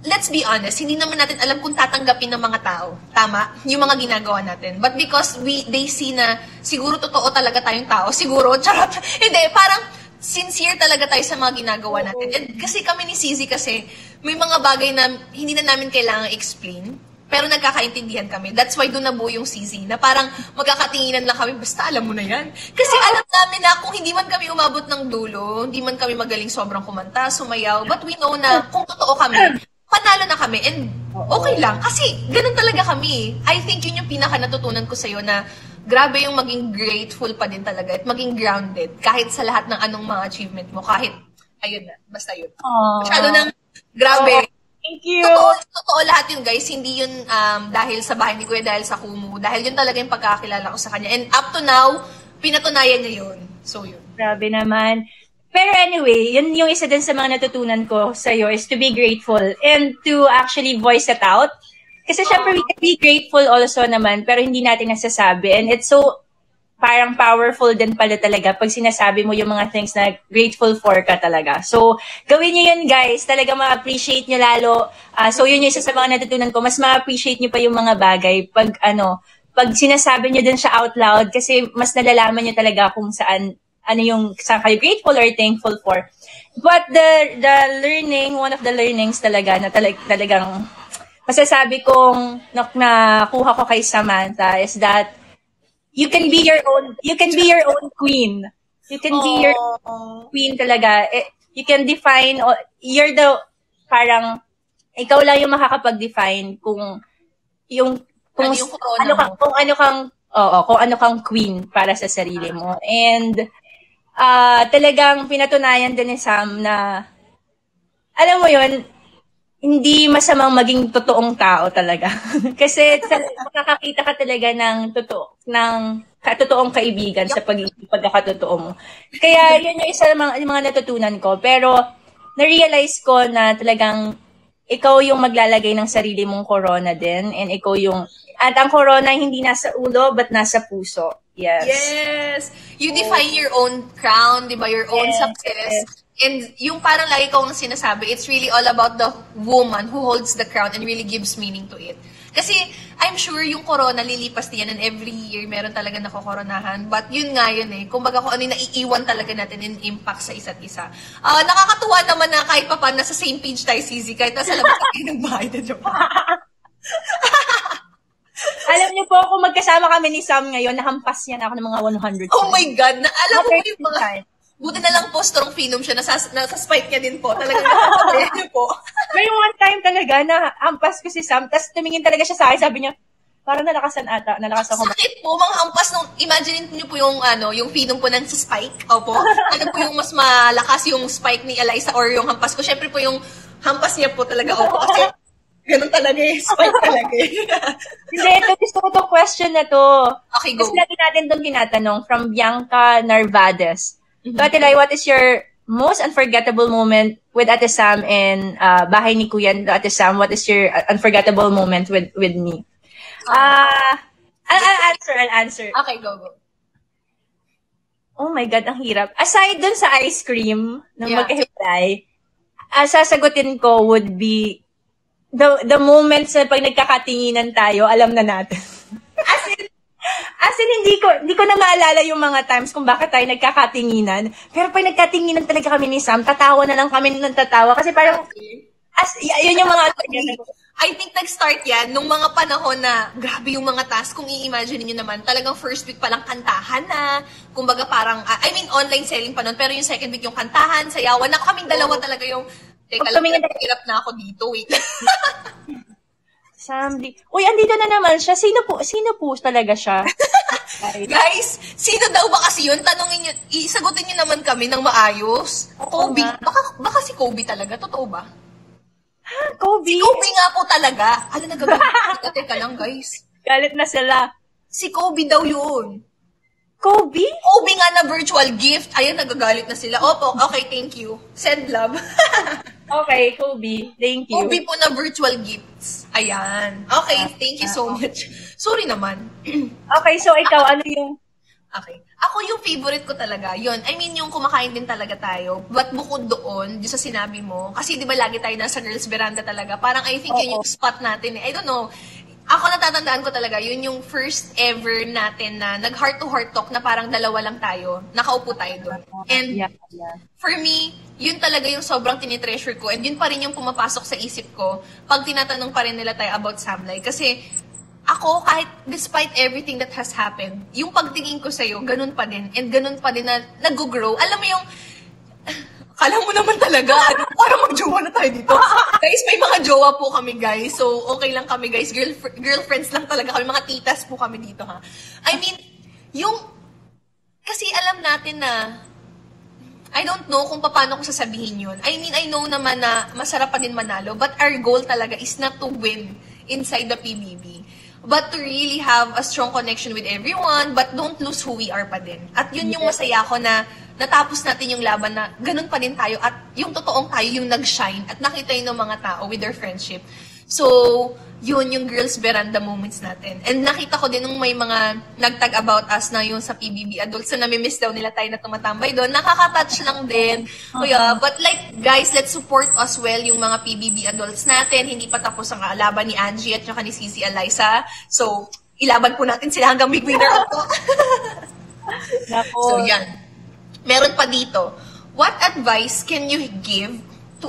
let's be honest, hindi naman natin alam kung tatanggapin ng mga tao. Tama? Yung mga ginagawa natin. But because they see na siguro totoo talaga tayong tao, siguro, charot. Hindi, parang sincere talaga tayo sa mga ginagawa natin. And kasi kami ni CZ kasi, may mga bagay na hindi na namin kailangan explain. Pero nagkakaintindihan kami. That's why doon nabuo yung CZ, na parang magkakatinginan lang kami, basta alam mo na yan. Kasi alam namin na kung hindi man kami umabot ng dulo, hindi man kami magaling sobrang kumanta, sumayaw, but we know na kung totoo kami, panalo na kami, and okay lang. Kasi ganun talaga kami. I think yun yung pinaka natutunan ko sa'yo, na grabe yung maging grateful pa din talaga at maging grounded kahit sa lahat ng anong mga achievement mo, kahit, ayun na, basta yun. Masyado nang grabe. Thank you. Totoo lahat yun, guys. Hindi yun dahil sa bahay ni Kuya, dahil sa Kumu. Dahil yun talaga yung pagkakakilala ko sa kanya. And up to now, pinatunayan niya yun. So, yun. Grabe naman. Pero anyway, yun yung isa din sa mga natutunan ko sa'yo is to be grateful and to actually voice it out. Kasi syempre, we can be grateful also naman, pero hindi natin nasasabi. And it's so parang powerful din pala talaga pag sinasabi mo yung mga things na grateful for ka talaga. So, gawin nyo yun, guys. Talaga ma-appreciate nyo lalo. So, yun yung isa sa mga natutunan ko. Mas ma-appreciate nyo pa yung mga bagay pag sinasabi nyo din siya out loud, kasi mas nalalaman nyo talaga kung saan kayo grateful or thankful for. But the learning, one of the learnings talaga na talagang masasabi kong nakuha ko kay Samantha is that you can be your own queen. You can be your own queen talaga. You can define, ikaw lang yung makakapag-define kung ano kang queen para sa sarili mo. And talagang pinatunayan din ni Sam na, alam mo yun, hindi masamang maging totoong tao talaga. Kasi makakakita ka talaga ng katotoong kaibigan sa pagkakatotoo mo. Kaya yun yung isa ng mga natutunan ko. Pero na-realize ko na talagang ikaw yung maglalagay ng sarili mong corona din. And ikaw at ang corona hindi nasa ulo but nasa puso. Yes. You define your own crown, di ba? Your own success. And yung parang lagi kong sinasabi, it's really all about the woman who holds the crown and really gives meaning to it. Kasi I'm sure yung corona lilipas din yan, and every year meron talaga nakokoronahan. But yun nga yun kumbaga kung ano yung naiiwan talaga natin in impact sa isa't isa. Nakakatuwa naman na kahit pa nasa same page tayo, CZ, kahit nasa labas tayo ng bahay na joke. Alam niyo po, kung magkasama kami ni Sam ngayon, nahampas niya na ako ng mga 100. Oh my God! Alam mo yung mga... Buti na lang po, strong phenom siya. Nasa spike niya din po. Talagang nakakatawa niyo po. May one time talaga na hampas ko si Sam, tapos tumingin talaga siya sa akin, sabi niya, Parang nalakasan ako. Sakit po, mga hampas nung, imagine niyo po yung, yung feedom po ng spike. Opo. Ano po yung mas malakas yung spike ni Eliza or yung hampas ko? Syempre po yung hampas niya po talaga. Opo. Kasi, ganun talaga eh. Spike talaga eh. Hindi, ito gusto ko tong question na to. Okay, go. Kasi natin itong tinatanong from Bianca Narvades. So, Ate Lai, what is your most unforgettable moment with Ate Sam and bahay ni Kuya Ate Sam? What is your unforgettable moment with me? I'll answer. Okay, go. Oh my God, ang hirap. Aside dun sa ice cream na magkahiwalay, sasagutin ko would be the moments na pag nagkakatinginan tayo, alam na natin. As in, hindi ko na maalala yung mga times kung bakit tayo nagkakatinginan. Pero pag nagkatinginan talaga kami ni Sam, tatawa na lang kami ng tatawa. Kasi parang, yun yung mga... I think nag-start yan nung mga panahon na grabe yung mga tasks. Kung i-imagine niyo naman, talagang first week palang kantahan na. Kumbaga parang, online selling pa nun. Pero yung second week yung kantahan, sayawan. Na kaming dalawa talaga yung, teka lang, hirap na ako dito. Wait. Samdi. Uy, andito na naman siya. Sino po talaga siya? Guys, sino daw ba kasi yun? Tanungin nyo, isagutin nyo naman kami ng maayos. Kobe. Baka si Kobe talaga. Totoo ba? Kobe? Si Kobe nga po talaga. Nagagalit. Teka lang, guys. Galit na sila. Si Kobe daw yun. Kobe? Kobe nga na virtual gift. Ayun, nagagalit na sila. Opo, okay, thank you. Send love. Okay, Kobe. Thank you. Kobe po na virtual gifts. Ayan. Okay, thank you so much. Sorry naman. Okay, so ikaw, ano yung... Okay. Ako yung favorite ko talaga, yun. I mean, yung kumakain din talaga tayo. But bukod doon, yung sa sinabi mo, kasi di ba lagi tayo nasa girls veranda talaga, parang I think yun yung spot natin. I don't know. Ako natatandaan ko talaga, yun yung first ever natin na nag-heart-to-heart talk na parang dalawa lang tayo. Nakaupo tayo doon. And for me, yun talaga yung sobrang tinitreasure ko. And yun pa rin yung pumapasok sa isip ko pag tinatanong pa rin nila tayo about Samlay. Kasi ako, kahit despite everything that has happened, yung pagtingin ko sa'yo, ganun pa din. And ganun pa din na nag-grow. Alam mo yung, kala mo naman talaga, parang mag-jowa na tayo dito. Guys, may mga jowa po kami, guys. So, okay lang kami, guys. Girlfriends lang talaga kami. Mga titas po kami dito, ha. I mean, kasi alam natin na, I don't know kung paano ko sasabihin yun. I mean, I know naman na masarap pa din manalo, but our goal talaga is not to win inside the PBB. But to really have a strong connection with everyone, but don't lose who we are pa din. At yun yung masaya ko na natapos natin yung laban na ganun pa din tayo at yung totoong tayo yung nag-shine at nakita yun ng mga tao with their friendship. So, yun yung girls veranda moments natin. And nakita ko din nung may mga nagtag about us na yung sa PBB adults na namimiss daw nila tayo na tumatambay doon. Nakaka-touch lang din. Kuya, but like, guys, let's support as well yung mga PBB adults natin. Hindi pa tapos ang laban ni Angie at saka ni Cici Eliza. So, ilaban po natin sila hanggang big winner ako. So, yan. Meron pa dito. What advice can you give to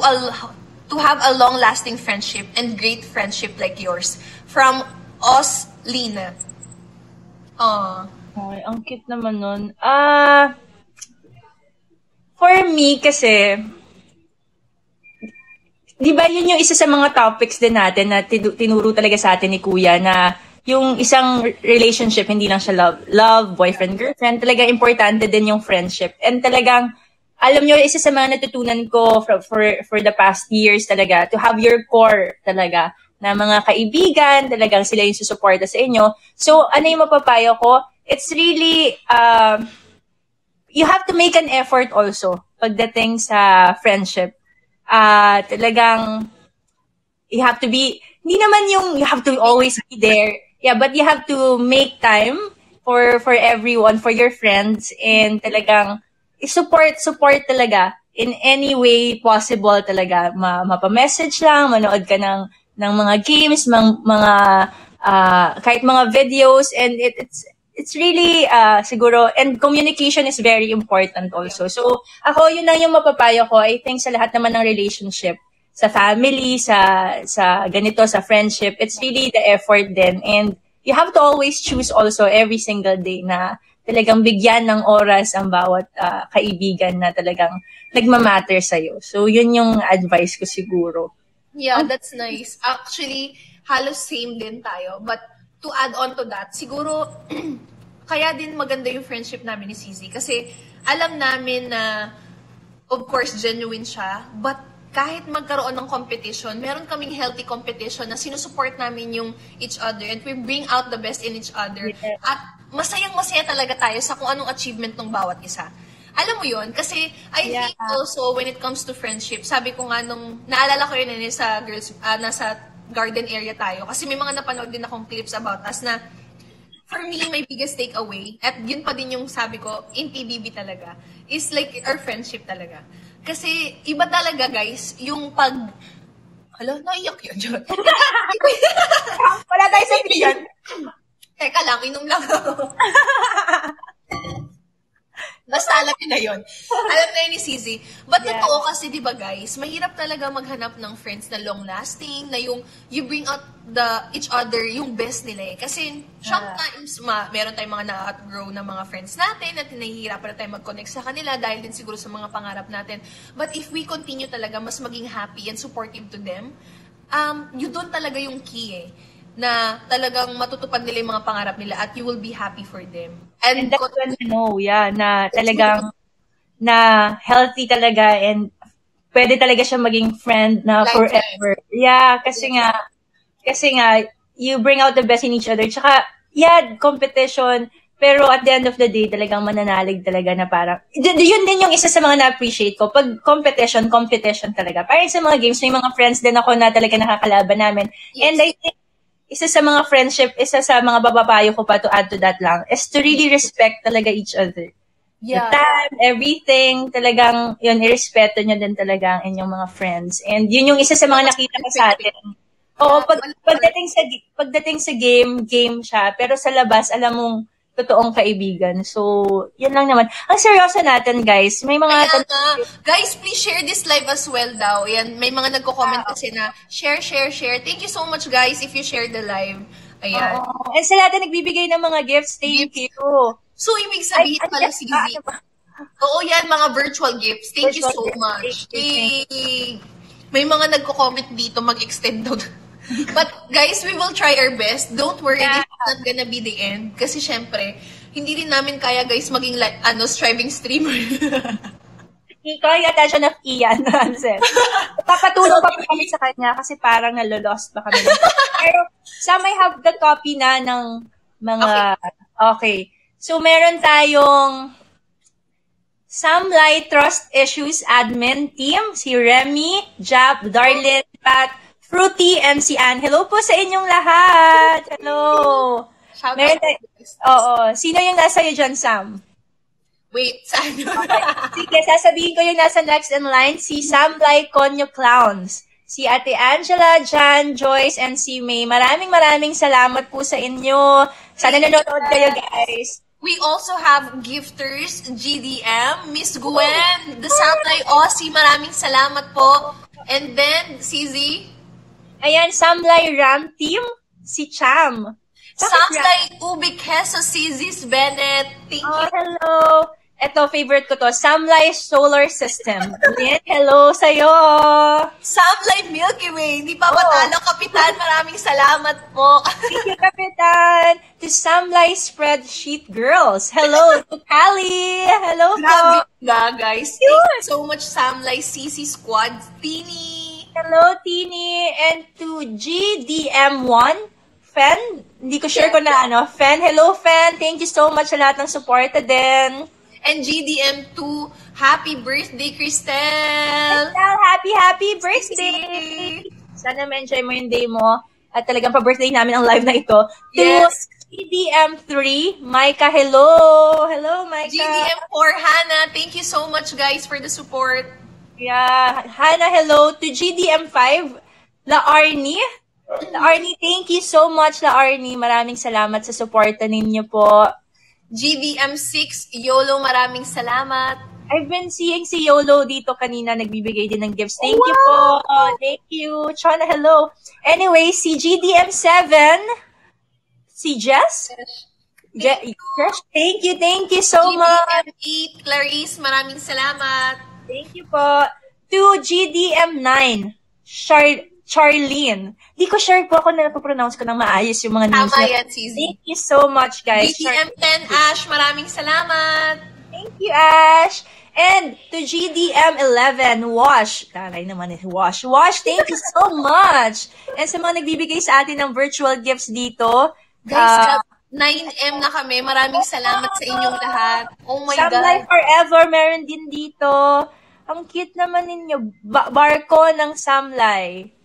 have a long-lasting friendship and great friendship like yours? From Lina. Okay, ang cute naman nun. For me kasi, di ba yun yung isa sa mga topics din natin na tinuro talaga sa atin ni Kuya na yung isang relationship, hindi lang siya love, boyfriend, girlfriend, talagang importante din yung friendship. And talagang, alam nyo, isa sa mga natutunan ko for the past years talaga, to have your core talaga, na mga kaibigan, talagang sila yung susuporta sa inyo. So, ano yung mapapayo ko? It's really, you have to make an effort also pagdating sa friendship. Talagang, you have to be, hindi naman yung you have to always be there. Yeah, but you have to make time for everyone, for your friends, and talagang, support talaga in any way possible talaga. Mapa-message lang, manood ka ng mga games, mga kahit mga videos, and it's really siguro, and communication is very important also. So ako, yun lang yung mapapayo ko. I think sa lahat naman ng relationship, sa family, sa ganito, sa friendship, it's really the effort din, and you have to always choose also every single day na talagang bigyan ng oras ang bawat kaibigan na talagang nagmamatter sa'yo. So, yun yung advice ko siguro. Yeah, that's nice. Actually, halos same din tayo. But to add on to that, siguro, kaya din maganda yung friendship namin ni CZ. Kasi, alam namin na, of course, genuine siya, but kahit magkaroon ng competition, meron kaming healthy competition na sinusupport namin yung each other and we bring out the best in each other. At masayang-masaya talaga tayo sa kung anong achievement ng bawat isa. Alam mo yun? Kasi I think also when it comes to friendship, sabi ko nga nung, naalala ko yun sa girls, nasa garden area tayo. Kasi may mga napanood din akong clips about us na for me, my biggest takeaway, at yun pa din yung sabi ko, in PBB talaga, is like our friendship talaga. Kasi iba talaga guys, yung pag... Hala, naiyak yun. Wala tayo sa yan. Teka lang, inom lang ako. Basta alam na yun. Alam na yun ni CZ. But totoo kasi, di ba guys, mahirap talaga maghanap ng friends na long-lasting, na yung you bring out each other, yung best nila eh. Kasi sometimes, meron tayong mga na-outgrow na mga friends natin at nahihirapan na tayo mag-connect sa kanila dahil din siguro sa mga pangarap natin. But if we continue talaga, mas maging happy and supportive to them, yun doon talaga yung key eh. Na talagang matutupad nila yung mga pangarap nila at you will be happy for them. And that's when you know, na talagang na healthy talaga and pwede talaga siya maging friend na forever. Yeah, kasi nga, you bring out the best in each other. Tsaka, competition, pero at the end of the day, talagang mananalig talaga na parang, yun din yung isa sa mga na-appreciate ko. Pag competition talaga. Parang sa mga games, may mga friends din ako na talaga nakakalaban namin. Yes. And I think, isa sa mga friendship, isa sa mga babapayo ko pa to add to that lang, is to really respect talaga each other. Yeah. The time, everything, talagang, yun, irespeto nyo din talaga ang inyong mga friends. And yun yung isa sa mga nakita ko sa atin. Oo, pagdating sa game siya. Pero sa labas, alam mong totoong kaibigan. So, yun lang naman. Ang seryoso natin, guys. May mga... Guys, please share this live as well daw. Yan, may mga nagko-comment kasi na share. Thank you so much, guys, if you share the live. Ayan. And sa lahat na nagbibigay ng mga gifts, thank you. So, ibig sabihin pala si Z. Oo, yan, mga virtual gifts. Thank you so much. May mga nagko-comment dito, mag-extend daw. But guys, we will try our best. Don't worry, this is not gonna be the end. Kasi syempre, hindi rin namin kaya guys maging striving streamer. Ikaw yung attention of Ian. Papatulong pa kami sa kanya kasi parang nalolost pa kami. Pero some may have the copy na ng mga... Okay. So meron tayong Samlay Trust Issues Admin Team, si Remy, Jap, Darlene, Pat, Fruity, and si Anne. Hello po sa inyong lahat. Hello. Shout out. Sino yung nasa iyo dyan, Sam? Wait, saan? Sige, sasabihin ko yung nasa next in line. Si Sam Lai Conyo Clowns. Si Ate Angela, Jan, Joyce, and si May. Maraming salamat po sa inyo. Sana nanonood kayo, guys. We also have gifters, GDM, Miss Gwen, the Samlay Aussie. Maraming salamat po. And then, CZ. Ayan, Samlay Ram Team, si Cham. Samlay Ubi Queso, CZ Bennett. Thank you. Hello. Ito, favorite ko to. Samlay Solar System. Ayan, hello sa'yo. Samlay Milky Way. Hindi pa matalo, Kapitan. Maraming salamat po. Thank you, Kapitan. To Samlay Spreadsheet Girls. Hello to Callie. Hello po. Guys. Thank you so much, Samlay CC Squad. Tini. Hello, Tini. And to GDM1, Fen. Hindi ko sure kung na Fen. Hello, Fen. Thank you so much sa lahat ng support din. And GDM2, happy birthday, Cristel! Happy birthday! Sana ma-enjoy mo yung day mo. At talagang pa-birthday namin ang live na ito. Yes! To GDM3, Micah, hello! Hello, Micah! GDM4, Hannah, thank you so much, guys, for the support. Yeah, Hannah, hello. To GDM5, La Arnie. La Arnie, thank you so much, La Arnie. Maraming salamat sa suporta ninyo po. GDM6, YOLO, maraming salamat. I've been seeing si YOLO dito kanina, nagbibigay din ng gifts. Thank you po. Thank you. Chana, hello. Anyway, si GDM7, si Jess. Thank you so much. GDM8, Clarice, maraming salamat. Thank you po. To GDM9, Charlene. Di ko sure po ako na napopronounce ko ng maayos yung mga names. Tama yan, CZ. Thank you so much, guys. GDM10 Ash, maraming salamat. Thank you, Ash. And to GDM11, Wash. Taray naman eh, Wash. Wash, thank you so much. And sa mga nagbibigay sa atin ng virtual gifts dito, guys, 9M na kami. Maraming salamat sa inyong lahat. Oh my God. Samlay Forever, meron din dito. Ang cute naman ninyo. Barko ng Samlay.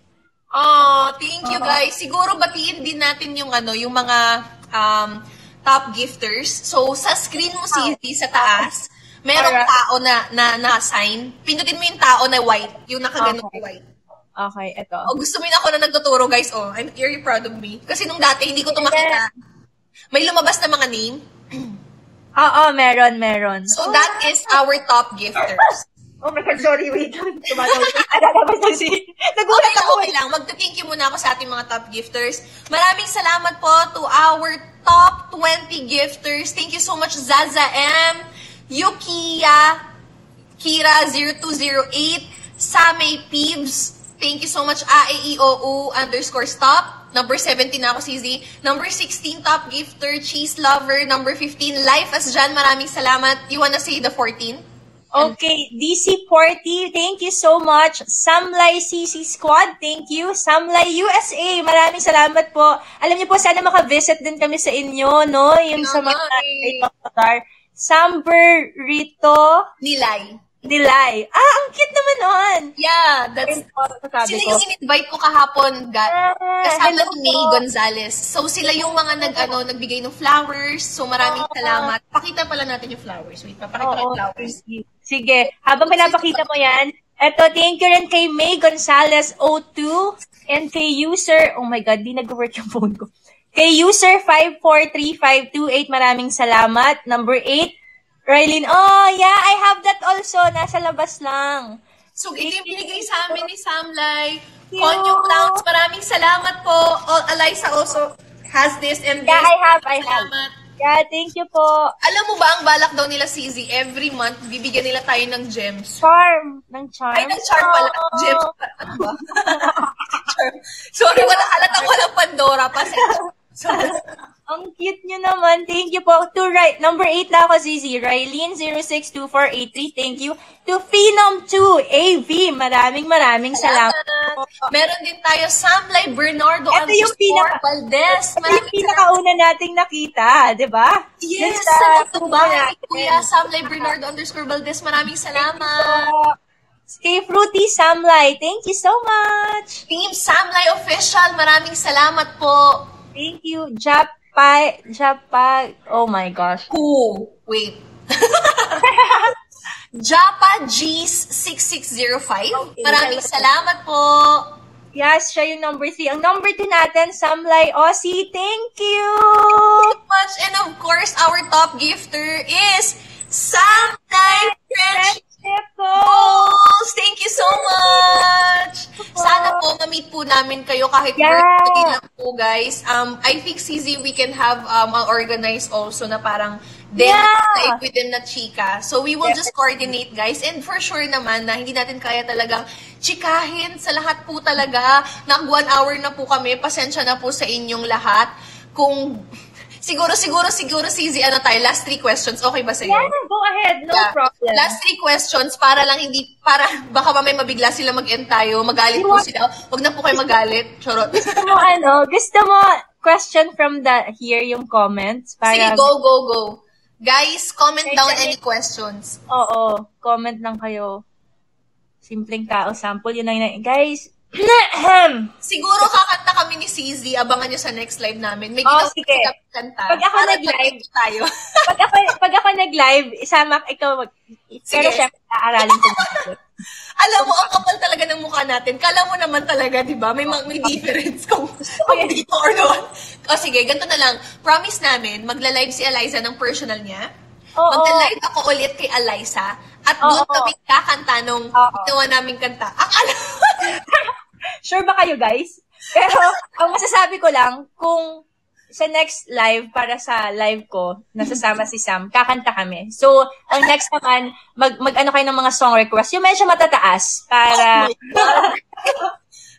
Oh, thank you guys. Siguro batiin din natin yung yung mga top gifters. So sa screen mo sa taas, merong tao na sign. Pindutin mo yung tao na white, yung nakaganong white. Okay, eto. Oh, gusto mo na ako na nagtuturo, guys. Oh, I'm very proud of me. Kasi nung dati hindi ko to makita. May lumabas na mga name. Oo, meron. So that is our top gifters. Oh my God, sorry, wait. Nagulat ako. Okay lang. Magta-thank you muna ako sa ating mga top gifters. Maraming salamat po to our top 20 gifters. Thank you so much, Zaza M, Yukiya, Kira0208, Samay Peebs. Thank you so much, AAEOU_stop. Number 17 na ako, CZ. Number 16, top gifter, Cheese Lover. Number 15, Life as Jan. Maraming salamat. You wanna say the 14? Okay, DC40, thank you so much. Samlay CC Squad, thank you. Samlay USA, maraming salamat po. Alam niyo po, sana maka-visit din kami sa inyo, no? Yung sa mga ipapakar. Samber Rito. Nilay. Ang cute naman nun. Yeah, that's sila yung in-invite ko kahapon, kasama si May Gonzalez. So sila yung mga nagbigay ng flowers. So maraming salamat. Pakita pala natin yung flowers. Wait, papakita ko yung flowers. Sige, habang pinapakita mo yan, eto, thank you rin kay May Gonzalez 02 and kay user, oh my God, di nag-work yung phone ko. Kay user 5435228, maraming salamat. Number 8, Rylene, oh yeah, I have that also. Nasa labas lang. So, ito yung binigay sa amin ni Samlay. Konyo Clowns, maraming salamat po. Eliza also has this and this. Yeah, I have. Salamat. Yeah, thank you po. Alam mo ba, ang balak daw nila, CZ, every month, bibigyan nila tayo ng gems. Charm. Ay, ng charm pala. Gems. Ano ba? Charm. Sorry, halatang walang Pandora pa. Sorry. Ang cute nyo naman. Thank you po. Number 8 na ako, Zizi. Rylene062483. Thank you. To Phenom2 AV. Maraming salamat. Meron din tayo Samlay Bernardo ito yung Valdez. Ito yung pinakauna nating nakita. Diba? Yes, sa bahay. Kuya Samlay Bernardo _Valdez. Maraming salamat. Kay Fruity Samlay. Thank you so much. Team Samlay Official. Maraming salamat po. Thank you. Oh my gosh. Who? Wait. Japa G's 6605. Okay, maraming salamat po. Yes, siya yung number 3. Ang number 2 natin, Samlay Aussie. Thank you. Thank you so much. And of course, our top gifter is Samlay Friendship Goals. Thank you so much. Sana po ma-meet po namin kayo kahit virtually lang po, guys. I think, CZ, we can have organize also na parang live with them na chika. So we will just coordinate, guys. And for sure naman na hindi natin kaya talagang chikahin sa lahat po talaga. Nag 1 hour na po kami. Pasensya na po sa inyong lahat. Kung Siguro, CZ, tayo, last 3 questions. Okay ba sa'yo? Yeah, go ahead. No problem. Last 3 questions para baka mamay mabigla sila mag-end tayo. Magalit po sila. Huwag na po kayo magalit. Charot. Gusto mo question from here yung comments? Sige, go. Guys, comment down any questions. Oo, comment lang kayo. Simpleng tao sample. Yun lang. Guys, siguro kakanta kami ni CZ. Abangan nyo sa next live namin. May ginawa kanta. Pag ako nag-live tayo. pag ako nag-live, isama ikaw pero syempre aaralin ko muna. Alam mo, ang kapal talaga ng mukha natin. Kala mo naman talaga, di ba? May difference kung dito or doon. O sige, ganito na lang. Promise namin, magla-live si Eliza ng personal niya. Magla-live ako ulit kay Eliza. At doon kami kakanta nung ginawa naming kanta. Sure ba kayo, guys? Pero, ang masasabi ko lang, kung sa next live, para sa live ko, nasasama si Sam, kakanta kami. So, ang next naman, mag-ano kayo ng mga song request, yung medyo matataas, para...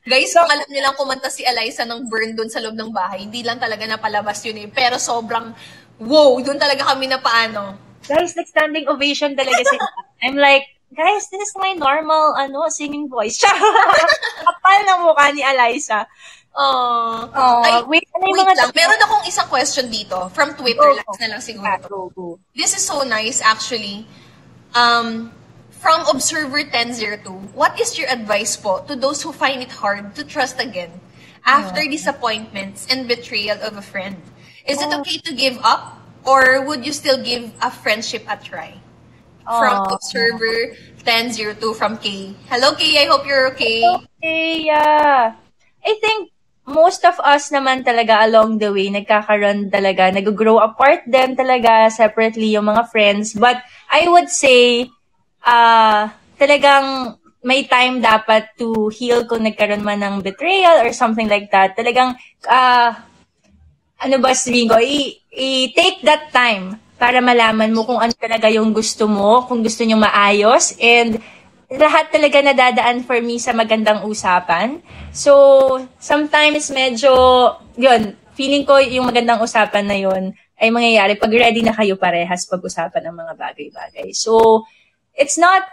Guys, kung alam niyo lang kumanta si Eliza ng Burn doon sa loob ng bahay, hindi lang talaga napalabas yun eh. Pero sobrang, wow, doon talaga kami na paano. Guys, like standing ovation talaga sila. I'm like, guys, this is my normal, singing voice. Kapal na mukha ni Eliza. Wait lang. Meron akong isang question dito. From Twitter, last na lang siguro. Go. This is so nice, actually. From Observer 1002, what is your advice po to those who find it hard to trust again after disappointments and betrayal of a friend? Is it okay to give up, or would you still give a friendship a try? From Observer 1002 from Kay. Hello, Kay. I hope you're okay. Okay, yeah. I think most of us naman talaga along the way, nagkakaroon talaga, nag-grow apart din talaga separately yung mga friends. But I would say, talagang may time dapat to heal kung nagkaroon man ng betrayal or something like that. Talagang, sabihin ko, i-take that time para malaman mo kung ano talaga yung gusto mo, kung gusto nyo maayos, and lahat talaga nadadaan for me sa magandang usapan. So, sometimes medyo, feeling ko yung magandang usapan na yun ay mangyayari pag ready na kayo parehas pag-usapan ng mga bagay-bagay. So, it's not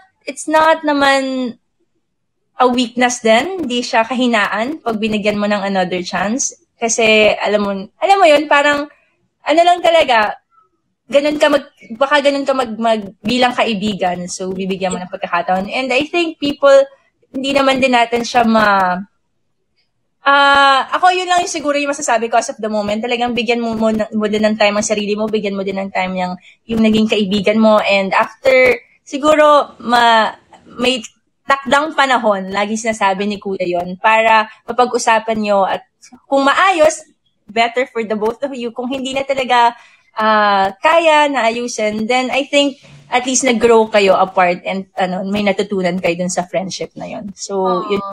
naman a weakness din, hindi siya kahinaan pag binigyan mo ng another chance. Kasi, alam mo yun, parang, lang talaga, baka ganun ka bilang kaibigan. So, bibigyan mo ng pagkakataon. And I think people, hindi naman din natin siya ako yun lang yung siguro yung masasabi ko as of the moment. Talagang bigyan mo din ng time ang sarili mo, bigyan mo din ng time yung naging kaibigan mo. And after, siguro, may takdang panahon, lagi sinasabi ni Kuya yon, para mapag-usapan nyo at kung maayos, better for the both of you. Kung hindi na talaga kaya na ayusin, then I think at least nag-grow kayo apart and may natutunan kayo dun sa friendship na yun. So, yun.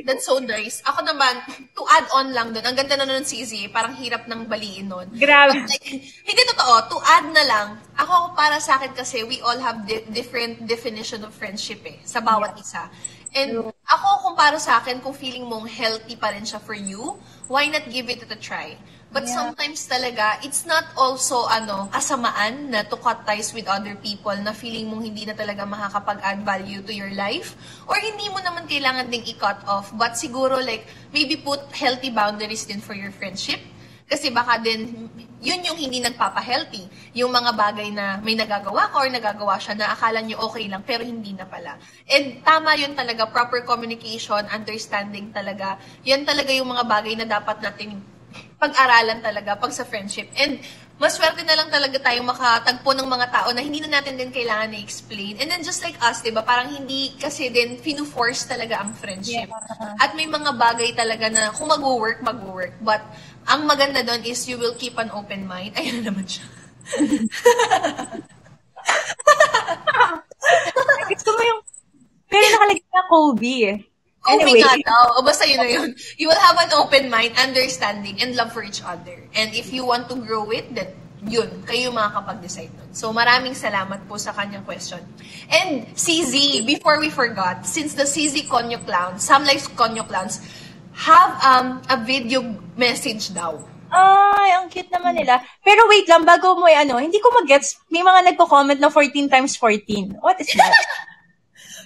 That's so nice. Ako naman, to add on lang dun, ang ganda na nun CZ, parang hirap ng baliin nun. Grabe. Like, hindi totoo, to add na lang, ako para sa akin kasi, we all have different definition of friendship sa bawat isa. And ako, kung para sa akin, kung feeling mong healthy pa rin siya for you, why not give it a try? But sometimes talaga, it's not also, kasamaan na to cut ties with other people na feeling mong hindi na talaga makakapag-add value to your life. Or hindi mo naman kailangan ding i-cut off. But siguro, like, maybe put healthy boundaries din for your friendship. Kasi baka din, yun yung hindi nagpapa-healthy. Yung mga bagay na may nagagawa ka or nagagawa siya na akala nyo okay lang, pero hindi na pala. And tama yun talaga, proper communication, understanding talaga. Yan talaga yung mga bagay na dapat natin pag-aralan talaga pag sa friendship. And maswerte na lang talaga tayong makatagpo ng mga tao na hindi na natin din kailangan na-explain. And then just like us, diba, parang hindi kasi din finu-force talaga ang friendship. Yeah. At may mga bagay talaga na kung mag-work. But ang maganda doon is you will keep an open mind. Ayun na naman siya. Gusto mo yung, pero nakalagay na Kobe Anyway. Nga daw. O basta yun na yun. You will have an open mind, understanding, and love for each other. And if you want to grow it, then yun, kayo makakapag-decide nun. So maraming salamat po sa kanyang question. And CZ, before we forgot, since the CZ Konyo Clowns, Sam Likes Konyo Clowns, have a video message daw. Ay, ang cute naman nila. Pero wait lang, bago mo hindi ko mag-gets, may mga nagko-comment na 14 times 14. What is that?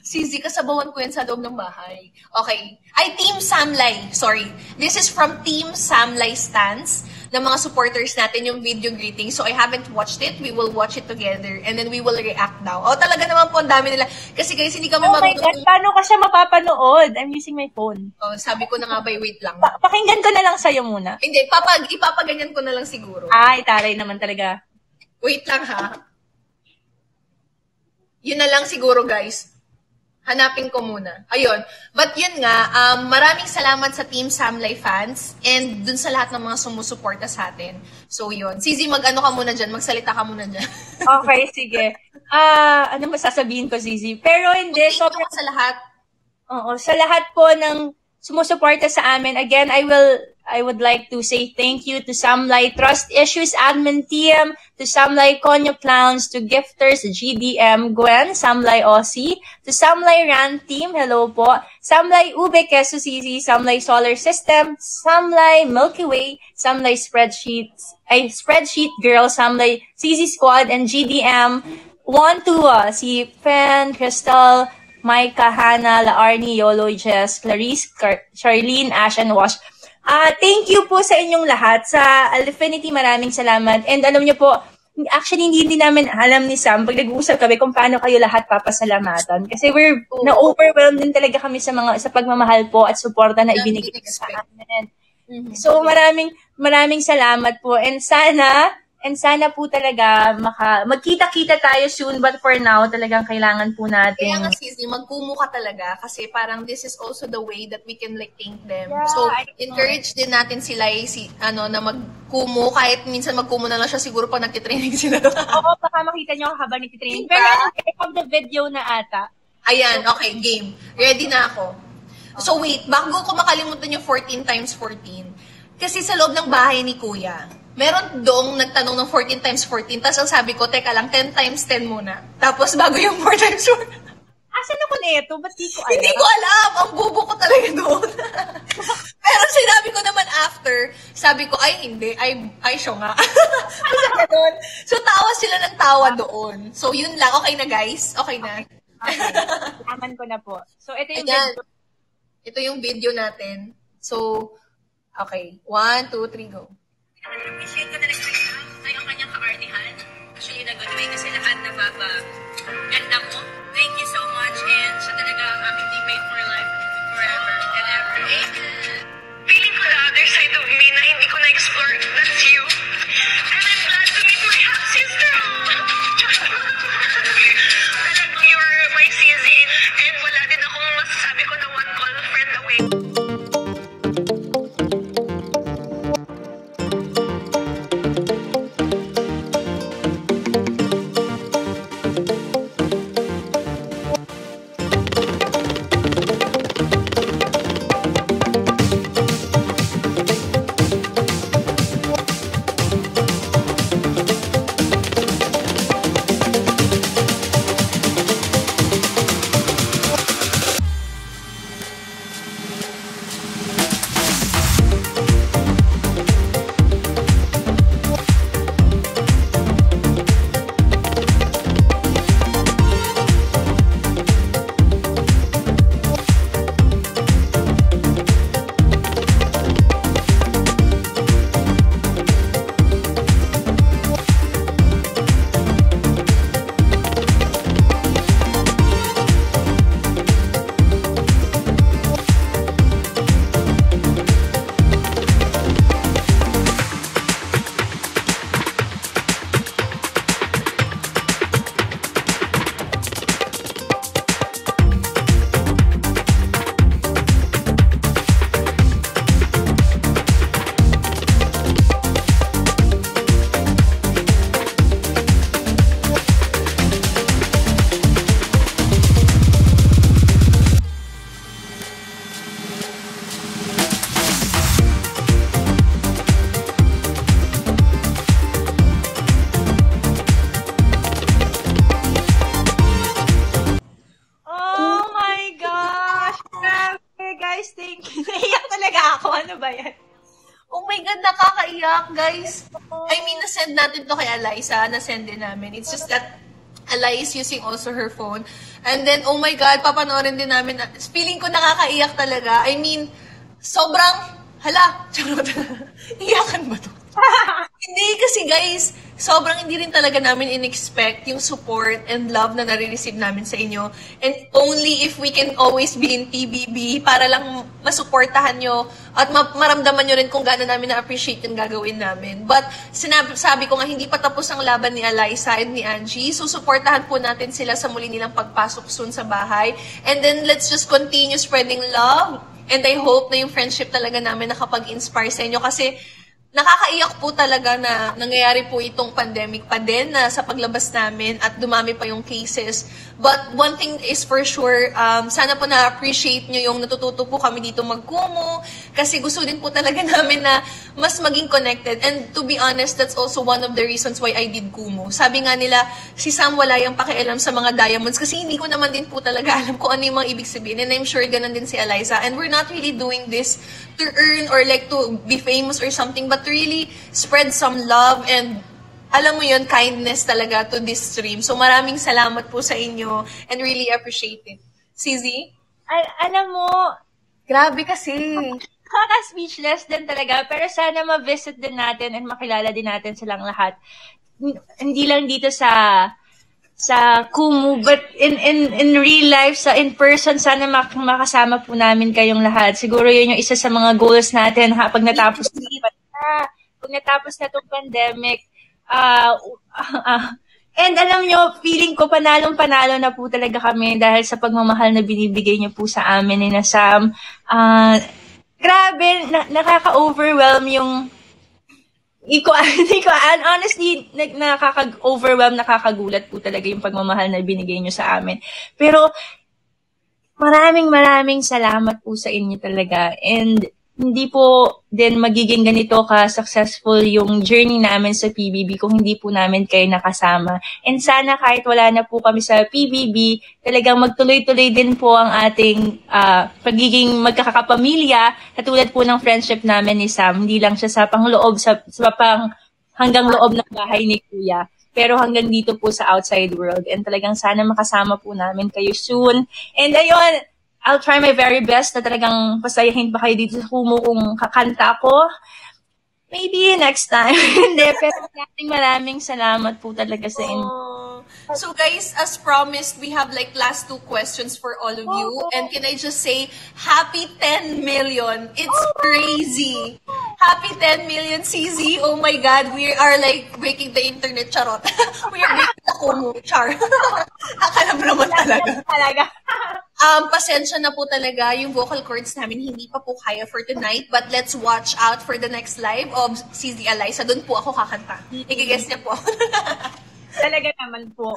CZ, kasabawan ko yan sa loob ng bahay. Okay. Ay, Team Samlay. Sorry. This is from Team Samlay Stans, ng mga supporters natin, yung video greeting. So, I haven't watched it. We will watch it together. And then we will react now. Talaga naman po, ang dami nila. Kasi guys, hindi kami marunong. Oh my God, paano ka siya mapapanood? I'm using my phone. Sabi ko na nga ba, wait lang. Pakinggan ko na lang sa'yo muna. Hindi, ipapaganyan ko na lang siguro. Ay, taray naman talaga. Wait lang ha. Yun na lang siguro, guys. Hanapin ko muna. Ayun. But yun nga, maraming salamat sa Team Samlay fans and dun sa lahat ng mga sumusuporta sa atin. So yun. CZ, mag-ano ka muna dyan. Magsalita ka muna dyan. Okay, sige. Ano masasabihin ko, CZ? Pero hindi. Thank you sa lahat. Oo. Sa lahat po ng sumusuporta sa amin, again, I will I would like to say thank you to Samlay Trust Issues Admin Team, to Samlay Konyo Clowns, to Gifters GDM Gwen, Samlay Aussie, to Samlay Rand Team, hello po, Samlay Ube Quezon City, Samlay Solar System, Samlay Milky Way, Samlay Spreadsheet Girl, Samlay CZ Squad, and GDM 1-2, si Fen, Crystal, Micah, Hannah, Laarni, Yolo, Jess, Clarice, Charlene, Ash, and Wash. Thank you po sa inyong lahat. Sa Alfinity, maraming salamat. And alam niyo po, actually, hindi namin alam ni Sam pag nag-uusap kami kung paano kayo lahat papasalamatan. Kasi na-overwhelmed din talaga kami sa pagmamahal po at suporta na ibinigay sa amin. So, maraming salamat po. And sana po talaga magkita-kita tayo soon, but for now, talagang kailangan po natin. Kaya nga, Sisi, magkumu ka talaga kasi parang this is also the way that we can like thank them. Yeah, so, encourage din natin sila na magkumu, kahit minsan magkumu na lang siya siguro pag nagtitraining sila. Oo, baka makita nyo habang nagtitraining. Pero I have the video na ata. Ayan, okay, game. Ready na ako. So wait, bago ko makalimutan yung 14 times 14, kasi sa loob ng bahay ni Kuya, meron doong nagtanong ng 14 times 14, tapos ang sabi ko, teka lang, 10 times 10 muna. Tapos bago yung 4 times 4. Asan ako na ito? Ba't di ko alam? Hindi ko alam! Ang bubo ko talaga doon. Pero sinabi ko naman after, sabi ko, ay hindi, ay siya nga. So tawa sila ng tawa doon. So yun lang, okay na guys? Okay na. Okay. Aman ko na po. So ito yung Ayan. video. Ito yung video natin. So, okay. 1, 2, 3, go. Appreciate ko talaga ay ang kanyang kaartihan. Actually, in a good way kasi lahat ganda mo. Thank you so much and siya talaga ang aking teammate for life, forever and ever. Amen. Feeling ko the other side of me na hindi ko na-explore, that's you. And I'm glad to meet my half-sister. Talagang you're my CZ and wala din akong masasabi ko na one call friend away. Oh my God, nakakaiyak, guys. I mean, nasend natin to kay Eliza. Nasend din namin. It's just that Eliza is using also her phone. And then, oh my God, papanoorin din namin. Feeling ko nakakaiyak talaga. I mean, sobrang, hala, charot. Iyakan ba to? Hindi kasi guys, sobrang hindi rin talaga namin in-expect yung support and love na nare-receive namin sa inyo. And only if we can always be in PBB para lang masuportahan nyo at maramdaman nyo rin kung gaano namin na-appreciate yung gagawin namin. But sabi ko nga, hindi pa tapos ang laban ni Eliza and ni Angie. So supportahan po natin sila sa muli nilang pagpasok soon sa bahay. And then let's just continue spreading love. And I hope na yung friendship talaga namin nakapag-inspire sa inyo kasi nakakaiyak po talaga na nangyayari po itong pandemic pa din na sa paglabas namin at dumami pa yung cases. But one thing is for sure, sana po na-appreciate nyo yung natututo po kami dito mag-Kumu kasi gusto din po talaga namin na mas maging connected. And to be honest, that's also one of the reasons why I did Kumu. Sabi nga nila, si Sam wala yung pakialam sa mga diamonds kasi hindi ko naman din po talaga alam kung ano yung mga ibig sabihin. And I'm sure ganun din si Eliza. And we're not really doing this to earn or like to be famous or something, but to really spread some love and alam mo yun, kindness talaga to this stream. So maraming salamat po sa inyo and really appreciate it. CZ? Alam mo, Grabe kasi. kaka-speechless din talaga, pero sana ma-visit din natin and makilala din natin silang lahat. Hindi lang dito sa Kumu, but in real life, in person, sana makasama po namin kayong lahat. Siguro yun yung isa sa mga goals natin pag natapos na itong pandemic. And alam nyo, feeling ko panalong-panalo na po talaga kami dahil sa pagmamahal na binibigay nyo po sa amin ni Sam. Grabe, nakaka-overwhelm yung honestly, nakaka-overwhelm, nakakagulat po talaga yung pagmamahal na binigay nyo sa amin. Pero, maraming salamat po sa inyo talaga. And, hindi po din magiging ganito ka-successful yung journey namin sa PBB kung hindi po namin kayo nakasama. And sana kahit wala na po kami sa PBB, talagang magtuloy-tuloy din po ang ating pagiging magkakapamilya, katulad po ng friendship namin ni Sam. Hindi lang siya sa pangloob, sa pang hanggang loob ng bahay ni Kuya, pero hanggang dito po sa outside world. And talagang sana makasama po namin kayo soon. And ayun, I'll try my very best na talagang pasayahin pa kayo dito sa Kumu kung kakanta ko. Maybe next time. Hindi, pero maraming salamat po talaga sa inyo. So guys, as promised, we have like last 2 questions for all of you. And can I just say, happy 10 million. It's crazy. Happy 10 million, CZ. Oh my God, we are like breaking the internet, charot. We are breaking the Kumu, char. Akala mo naman talaga. Pasensya na po talaga yung vocal cords namin hindi pa po kaya for tonight, but let's watch out for the next live of CZ Eliza. Doon po ako kakanta. I-guess niya po. Talaga naman po.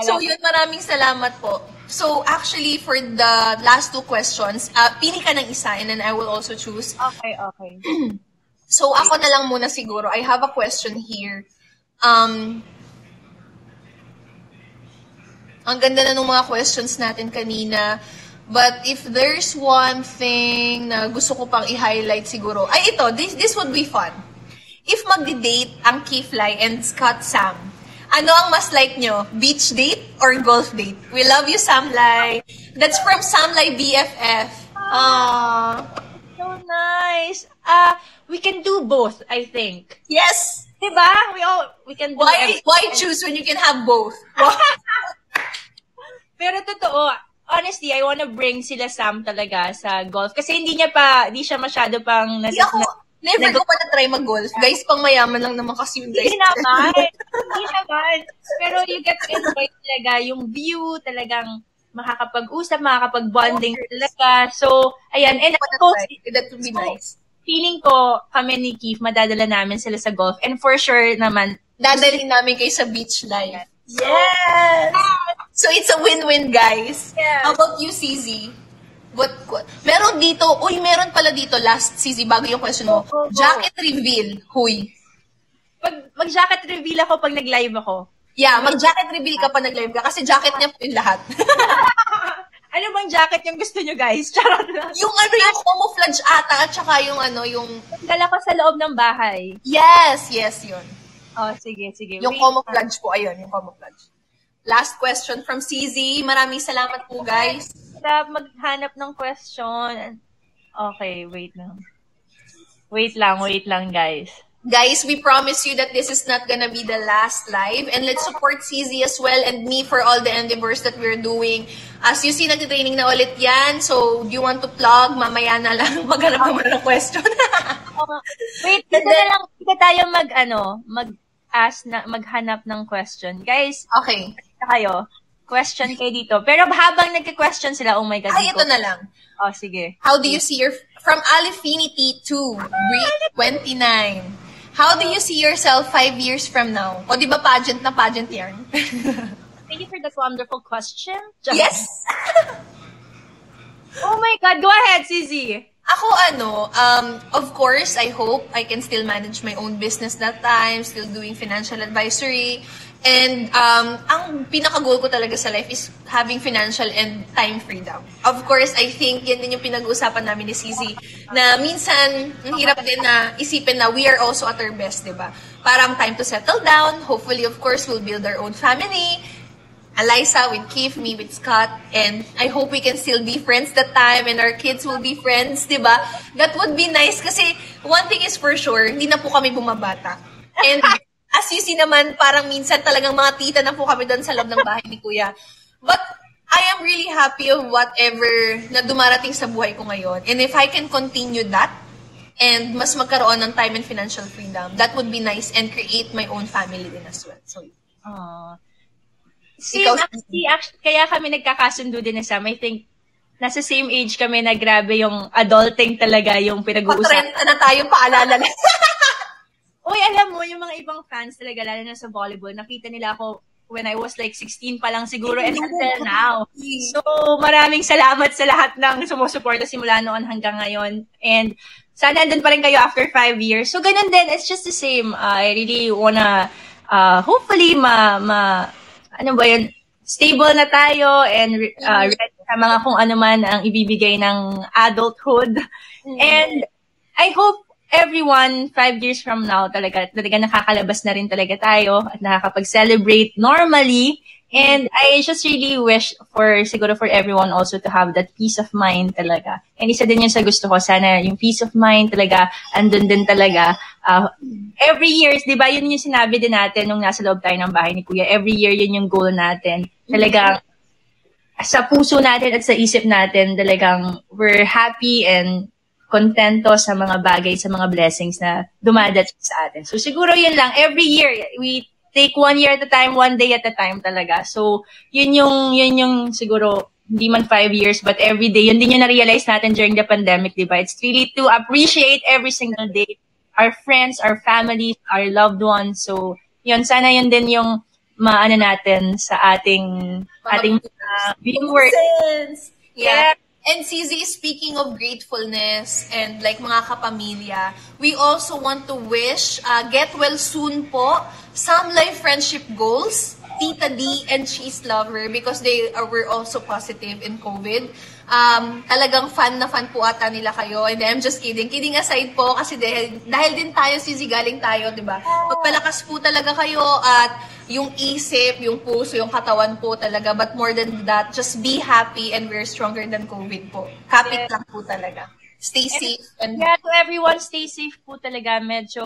So yun, maraming salamat po. So actually, for the last 2 questions, pili ka ng isa and then I will also choose. Okay. So ako na lang muna siguro. I have a question here. Ang ganda na ng mga questions natin kanina. But if there's one thing na gusto ko pang i-highlight siguro, ay ito, this would be fun. If magdi-date ang Kifly and Scott Sam, ano ang mas like nyo? Beach date or golf date? We love you, Samlay. That's from Samlay BFF. So nice. We can do both, I think. Yes! Diba? We can do Why choose when you can have both? Pero totoo, honestly, I wanna bring sila Sam talaga sa golf. Kasi hindi siya masyado pang Never ko pa na-try mag-golf. Guys, pang mayaman lang naman kasi yung guys. Hindi naman. Pero you get to enjoy talaga yung view, talagang makakapag-usap, makakapag-bonding talaga. So, ayan. And of course, that would be nice. Feeling ko, kami ni Keith, madadala namin sila sa golf. And for sure naman, dadalhin namin kayo sa beach life. Yes! So, it's a win-win, guys. Yes. How about you, CZ? Meron pala dito, last CZ, bago yung question mo. Jacket reveal. Huy. Mag-jacket reveal ako pag nag-live ako. Yeah, mag-jacket reveal ka pa nag-live ka kasi jacket niya po yung lahat. Ano bang jacket yung gusto nyo, guys? Charot lang. Yung camouflage ata at saka yung dala ko sa loob ng bahay. Yes, yun. Oh, sige. Yung camouflage po, ayun, yung camouflage. Last question from CZ. Maraming salamat po, guys. Maghanap ng question. Okay, wait lang, guys. Guys, we promise you that this is not gonna be the last live. And let's support CZ as well and me for all the endeavors that we're doing. As you see, nag-training na ulit yan. So, do you want to plug? Mamaya na lang. Maghanap naman ng question. Wait, dito tayo maghanap ng question. Guys, okay. Kayo, question kayo dito. Pero habang nagka-question sila, oh my God. Ay, ito na lang. Oh, sige. How do you see from Alifinity to Break 29? How do you see yourself 5 years from now? O di ba pageant na pageant yan? Thank you for that wonderful question. Yes! Oh my God, go ahead, Cizi. Ako of course, I hope I can still manage my own business that time, still doing financial advisory. And ang pinaka-goal ko talaga sa life is having financial and time freedom. Of course, I think yan din yung pinag-uusapan namin ni Cizi, na minsan, ang hirap din na isipin na we are also at our best, di ba? Parang time to settle down. Hopefully, of course, we'll build our own family. Eliza with Keith, me with Scott, and I hope we can still be friends that time and our kids will be friends, di ba? That would be nice kasi one thing is for sure, hindi na po kami bumabata. And as you see naman, parang minsan talagang mga tita na po kami doon sa loob ng bahay ni Kuya. But I am really happy of whatever na dumarating sa buhay ko ngayon. And if I can continue that, and mas magkaroon ng time and financial freedom, that would be nice and create my own family din as well. So, actually, kaya kami nagkakasundo din na Sam. I think, nasa same age kami na grabe yung adulting talaga yung pinag-uusapan. Patrenta na tayo, paalala na. Uy, alam mo, yung mga ibang fans talaga, lalo na sa volleyball, nakita nila ako when I was like 16 pa lang siguro and until now. So, maraming salamat sa lahat ng sumusuporta simula noon hanggang ngayon. And sana andun pa rin kayo after 5 years. So, ganun din. It's just the same. I really wanna, hopefully, stable na tayo and ready sa mga kung ano man ang ibibigay ng adulthood. And I hope everyone, 5 years from now, talaga nakakalabas na rin talaga tayo at nakakapag-celebrate normally. And I just really wish siguro for everyone also to have that peace of mind talaga. And isa din yun sa gusto ko, sana yung peace of mind talaga, andun din talaga. Every year, di ba, yun yung sinabi din natin nung nasa loob tayo ng bahay ni Kuya. Every year, yun yung goal natin. Talagang, sa puso natin at sa isip natin, talagang we're happy and kontento sa mga bagay, sa mga blessings na dumadating sa atin. So siguro yun lang, every year, we take 1 year at a time, 1 day at a time talaga. So yun yung siguro, hindi man 5 years, but every day, yun din yung na-realize natin during the pandemic, diba? It's really to appreciate every single day, our friends, our families, our loved ones. So yun, sana yun din yung maano natin sa ating viewers. Yeah. And Cizi, speaking of gratefulness and like mga kapamilya, we also want to wish, get well soon po, Some Life Friendship Goals, Tita D and Cheese Lover, because they were also positive in COVID. Talagang fan na fan po ata nila kayo. And I'm just kidding. Kidding aside po, kasi dahil din tayo, Cizi, galing tayo, di ba? Magpalakas po talaga kayo at yung isip, yung puso, yung katawan po talaga. But more than that, just be happy and we're stronger than COVID po. Kapit lang po talaga. Stay safe. And yeah, to everyone, stay safe po talaga. Medyo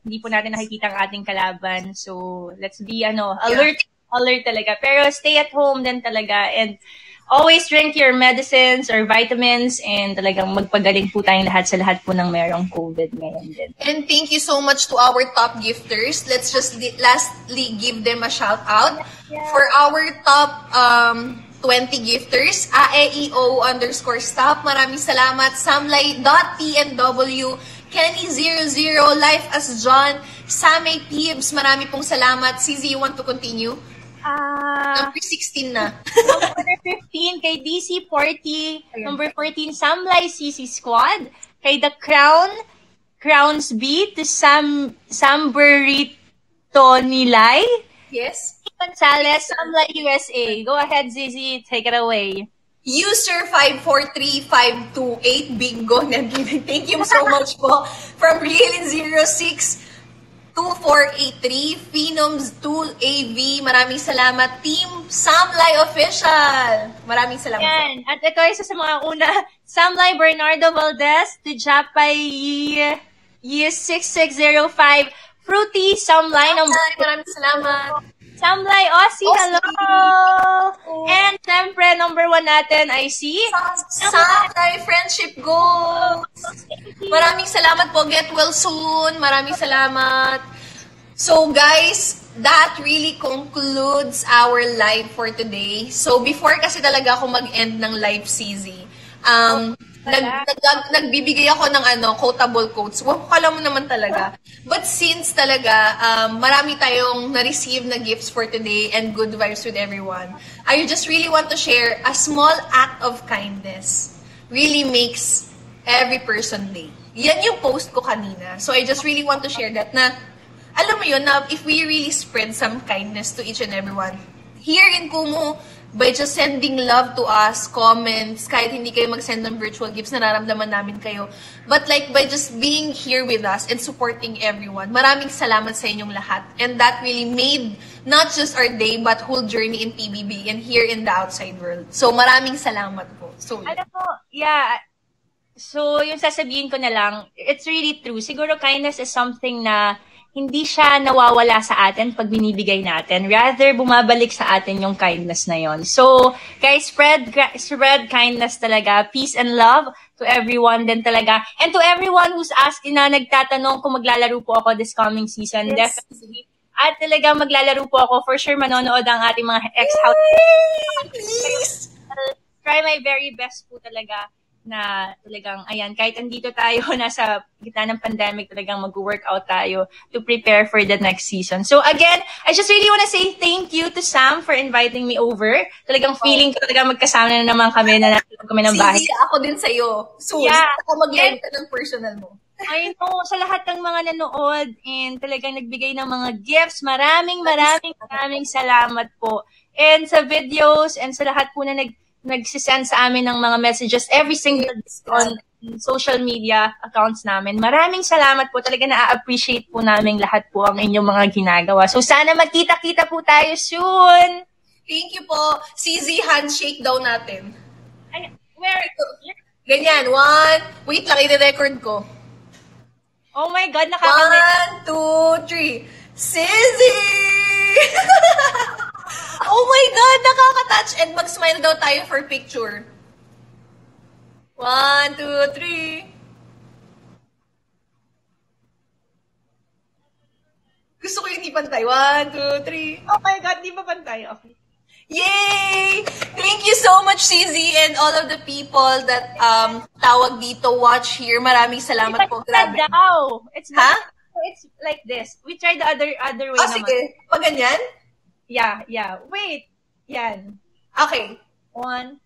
hindi po natin nakikita ang ating kalaban. So, let's be alert talaga. Pero stay at home din talaga. And always drink your medicines or vitamins and talagang magpagaling po tayong lahat sa lahat po ng merong COVID ngayon din. And thank you so much to our top gifters. Let's just lastly give them a shout out. Yeah. For our top 20 gifters, AEO_stop, maraming salamat. Samlay.tnw, Kenny00, Life as John, Samay Piebs, marami pong salamat. Cizi, you want to continue? Number 16 na. Number 15 kay DC40. Number 14, Samlay CC Squad. Kay The Crowns B to Samberito Nilay. Yes. Gonzalez, Samlay USA. Go ahead, Zizi. Take it away. User 543528 Bingo. Thank you so much po. From Realin06. 2483, Phenoms Tool AV, maraming salamat. Team Samlay Official, maraming salamat. Yan. At ito isa sa mga una, Samlay Bernardo Valdez, to Japay Yi6605, Fruity Samlay. Maraming salamat. Samlay Aussie, hello! And syempre, number 1 natin ay si Samlay Friendship Goals. Maraming salamat po. Get well soon. Maraming salamat. So guys, that really concludes our live for today. So before kasi talaga ako mag-end ng live, Cizi, Nagbibigay ako ng quotable quotes. Kala mo naman talaga. But since talaga, marami tayong na-receive na gifts for today and good vibes with everyone, I just really want to share a small act of kindness really makes every person day. Yan yung post ko kanina. So I just really want to share that na, alam mo yun, na if we really spread some kindness to each and everyone, here in Kumu, by just sending love to us, comments, kahit hindi kayo mag-send ng virtual gifts, nararamdaman namin kayo. But like, by just being here with us and supporting everyone, maraming salamat sa inyong lahat. And that really made not just our day, but whole journey in PBB and here in the outside world. So, maraming salamat po. So, alam mo, yeah. So, yung sasabihin ko na lang, it's really true. Siguro kindness is something na hindi siya nawawala sa atin pag binibigay natin. Rather, bumabalik sa atin yung kindness na yon. So, guys, spread kindness talaga. Peace and love to everyone din talaga. And to everyone who's asking na nagtatanong kung maglalaro po ako this coming season. Yes. Definitely. At talaga maglalaro po ako. For sure, manonood ang ating mga ex-house. Please! Try my very best po talaga na talagang, ayan, kahit andito tayo, nasa gitna ng pandemic, talagang mag-workout tayo to prepare for the next season. So again, I just really want to say thank you to Sam for inviting me over. Talagang feeling ko talaga magkasama na naman kami na nasa kami ng bahay. Sige, ako din sa'yo. So, yeah. Ako mag-live ka ng personal mo. I know, sa lahat ng mga nanood and talagang nagbigay ng mga gifts, maraming salamat po. And sa videos and sa lahat po na nagsisend sa amin ng mga messages every single day on social media accounts namin. Maraming salamat po. Talaga na-appreciate po namin lahat po ang inyong mga ginagawa. So sana magkita-kita po tayo soon. Thank you po. CZ, handshake daw natin. Where? Ganyan. Wait lang, i-record ko. Oh my God, nakakamiss. 1, 2, 3. CZ! Oh my God, nakaka-touch. And mag-smile daw tayo for picture. 1, 2, 3. Gusto ko yung di pantay. 1, 2, 3. Oh my God, di ba pantay? Okay. Yay! Thank you so much, CZ, and all of the people that tawag dito, watch here. Maraming salamat po. Grabe. It's like this. We try the other way naman. Sige. Pag ganyan? Yeah. Wait. Yan. Okay. 1.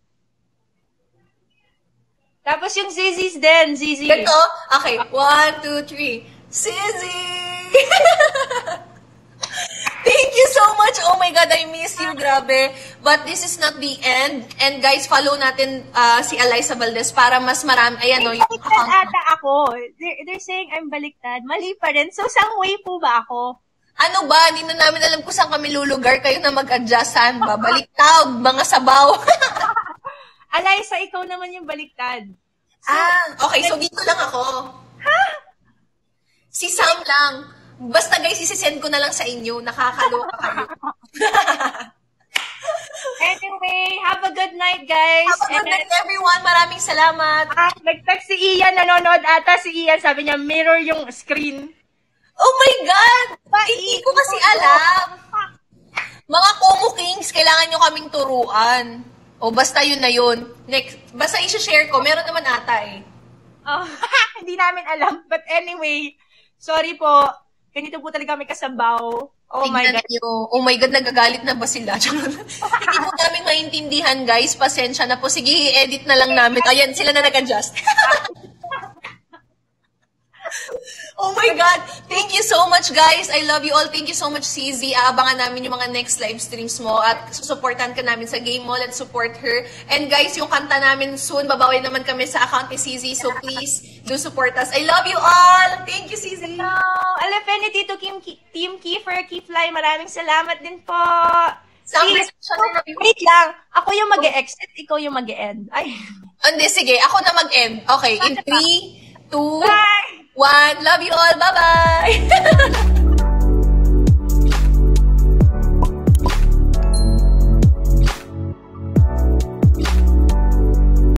Tapos yung Zizi's din. Zizi. Ganito? Okay. 1, 2, 3. Zizi! Thank you so much. Oh my God, I miss you. Grabe. But this is not the end. And guys, follow natin si Alyssa Valdez para mas marami. Ayan o. Baliktad ata ako. They're saying I'm baliktad. Mali pa rin. So, sang way po ba ako? Ano ba? Hindi na namin alam kung saan kami lulugar. Kayo na mag-adjust. Saan ba? Baliktad. Mga sabaw. Alyssa, ikaw naman yung baliktad. So, okay. So, dito lang ako. Ha? Si Sam lang. Basta guys, isi-send ko na lang sa inyo. Nakakaloka kayo. Anyway, have a good night, guys. Have a good night, everyone. Maraming salamat. Nag-text si Ian. Nanonood ata si Ian. Sabi niya, mirror yung screen. Oh my God! Hindi ko kasi alam. Mga Kumu Kings, kailangan nyo kaming turuan. O basta yun na yun. Next, basta i-share ko. Meron naman ata eh. Oh, hindi namin alam. But anyway, sorry po. Ganito po talaga may kasabaw. Oh my God. Oh my God, nagagalit na ba sila? Hindi po namin maintindihan, guys. Pasensya na po. Sige, i-edit na lang namin. Ayan, sila na nag-adjust. Oh my God! Thank you so much, guys. I love you all. Thank you so much, CZ. Aabangan namin yung mga next live streams mo at susuportan ka namin sa Game Mall and support her. And guys, yung kanta namin soon, babawi naman kami sa account ni CZ. So please, do support us. I love you all! Thank you, CZ! Hello! Alaffinity to Team Kiefer, Keyfly. Maraming salamat din po. Wait lang. Ako yung mag-e-exit, ikaw yung mag-e-end. Ay. Hindi, sige. Ako na mag-end. Okay, in 3, 2, 1. Love you all. Bye-bye!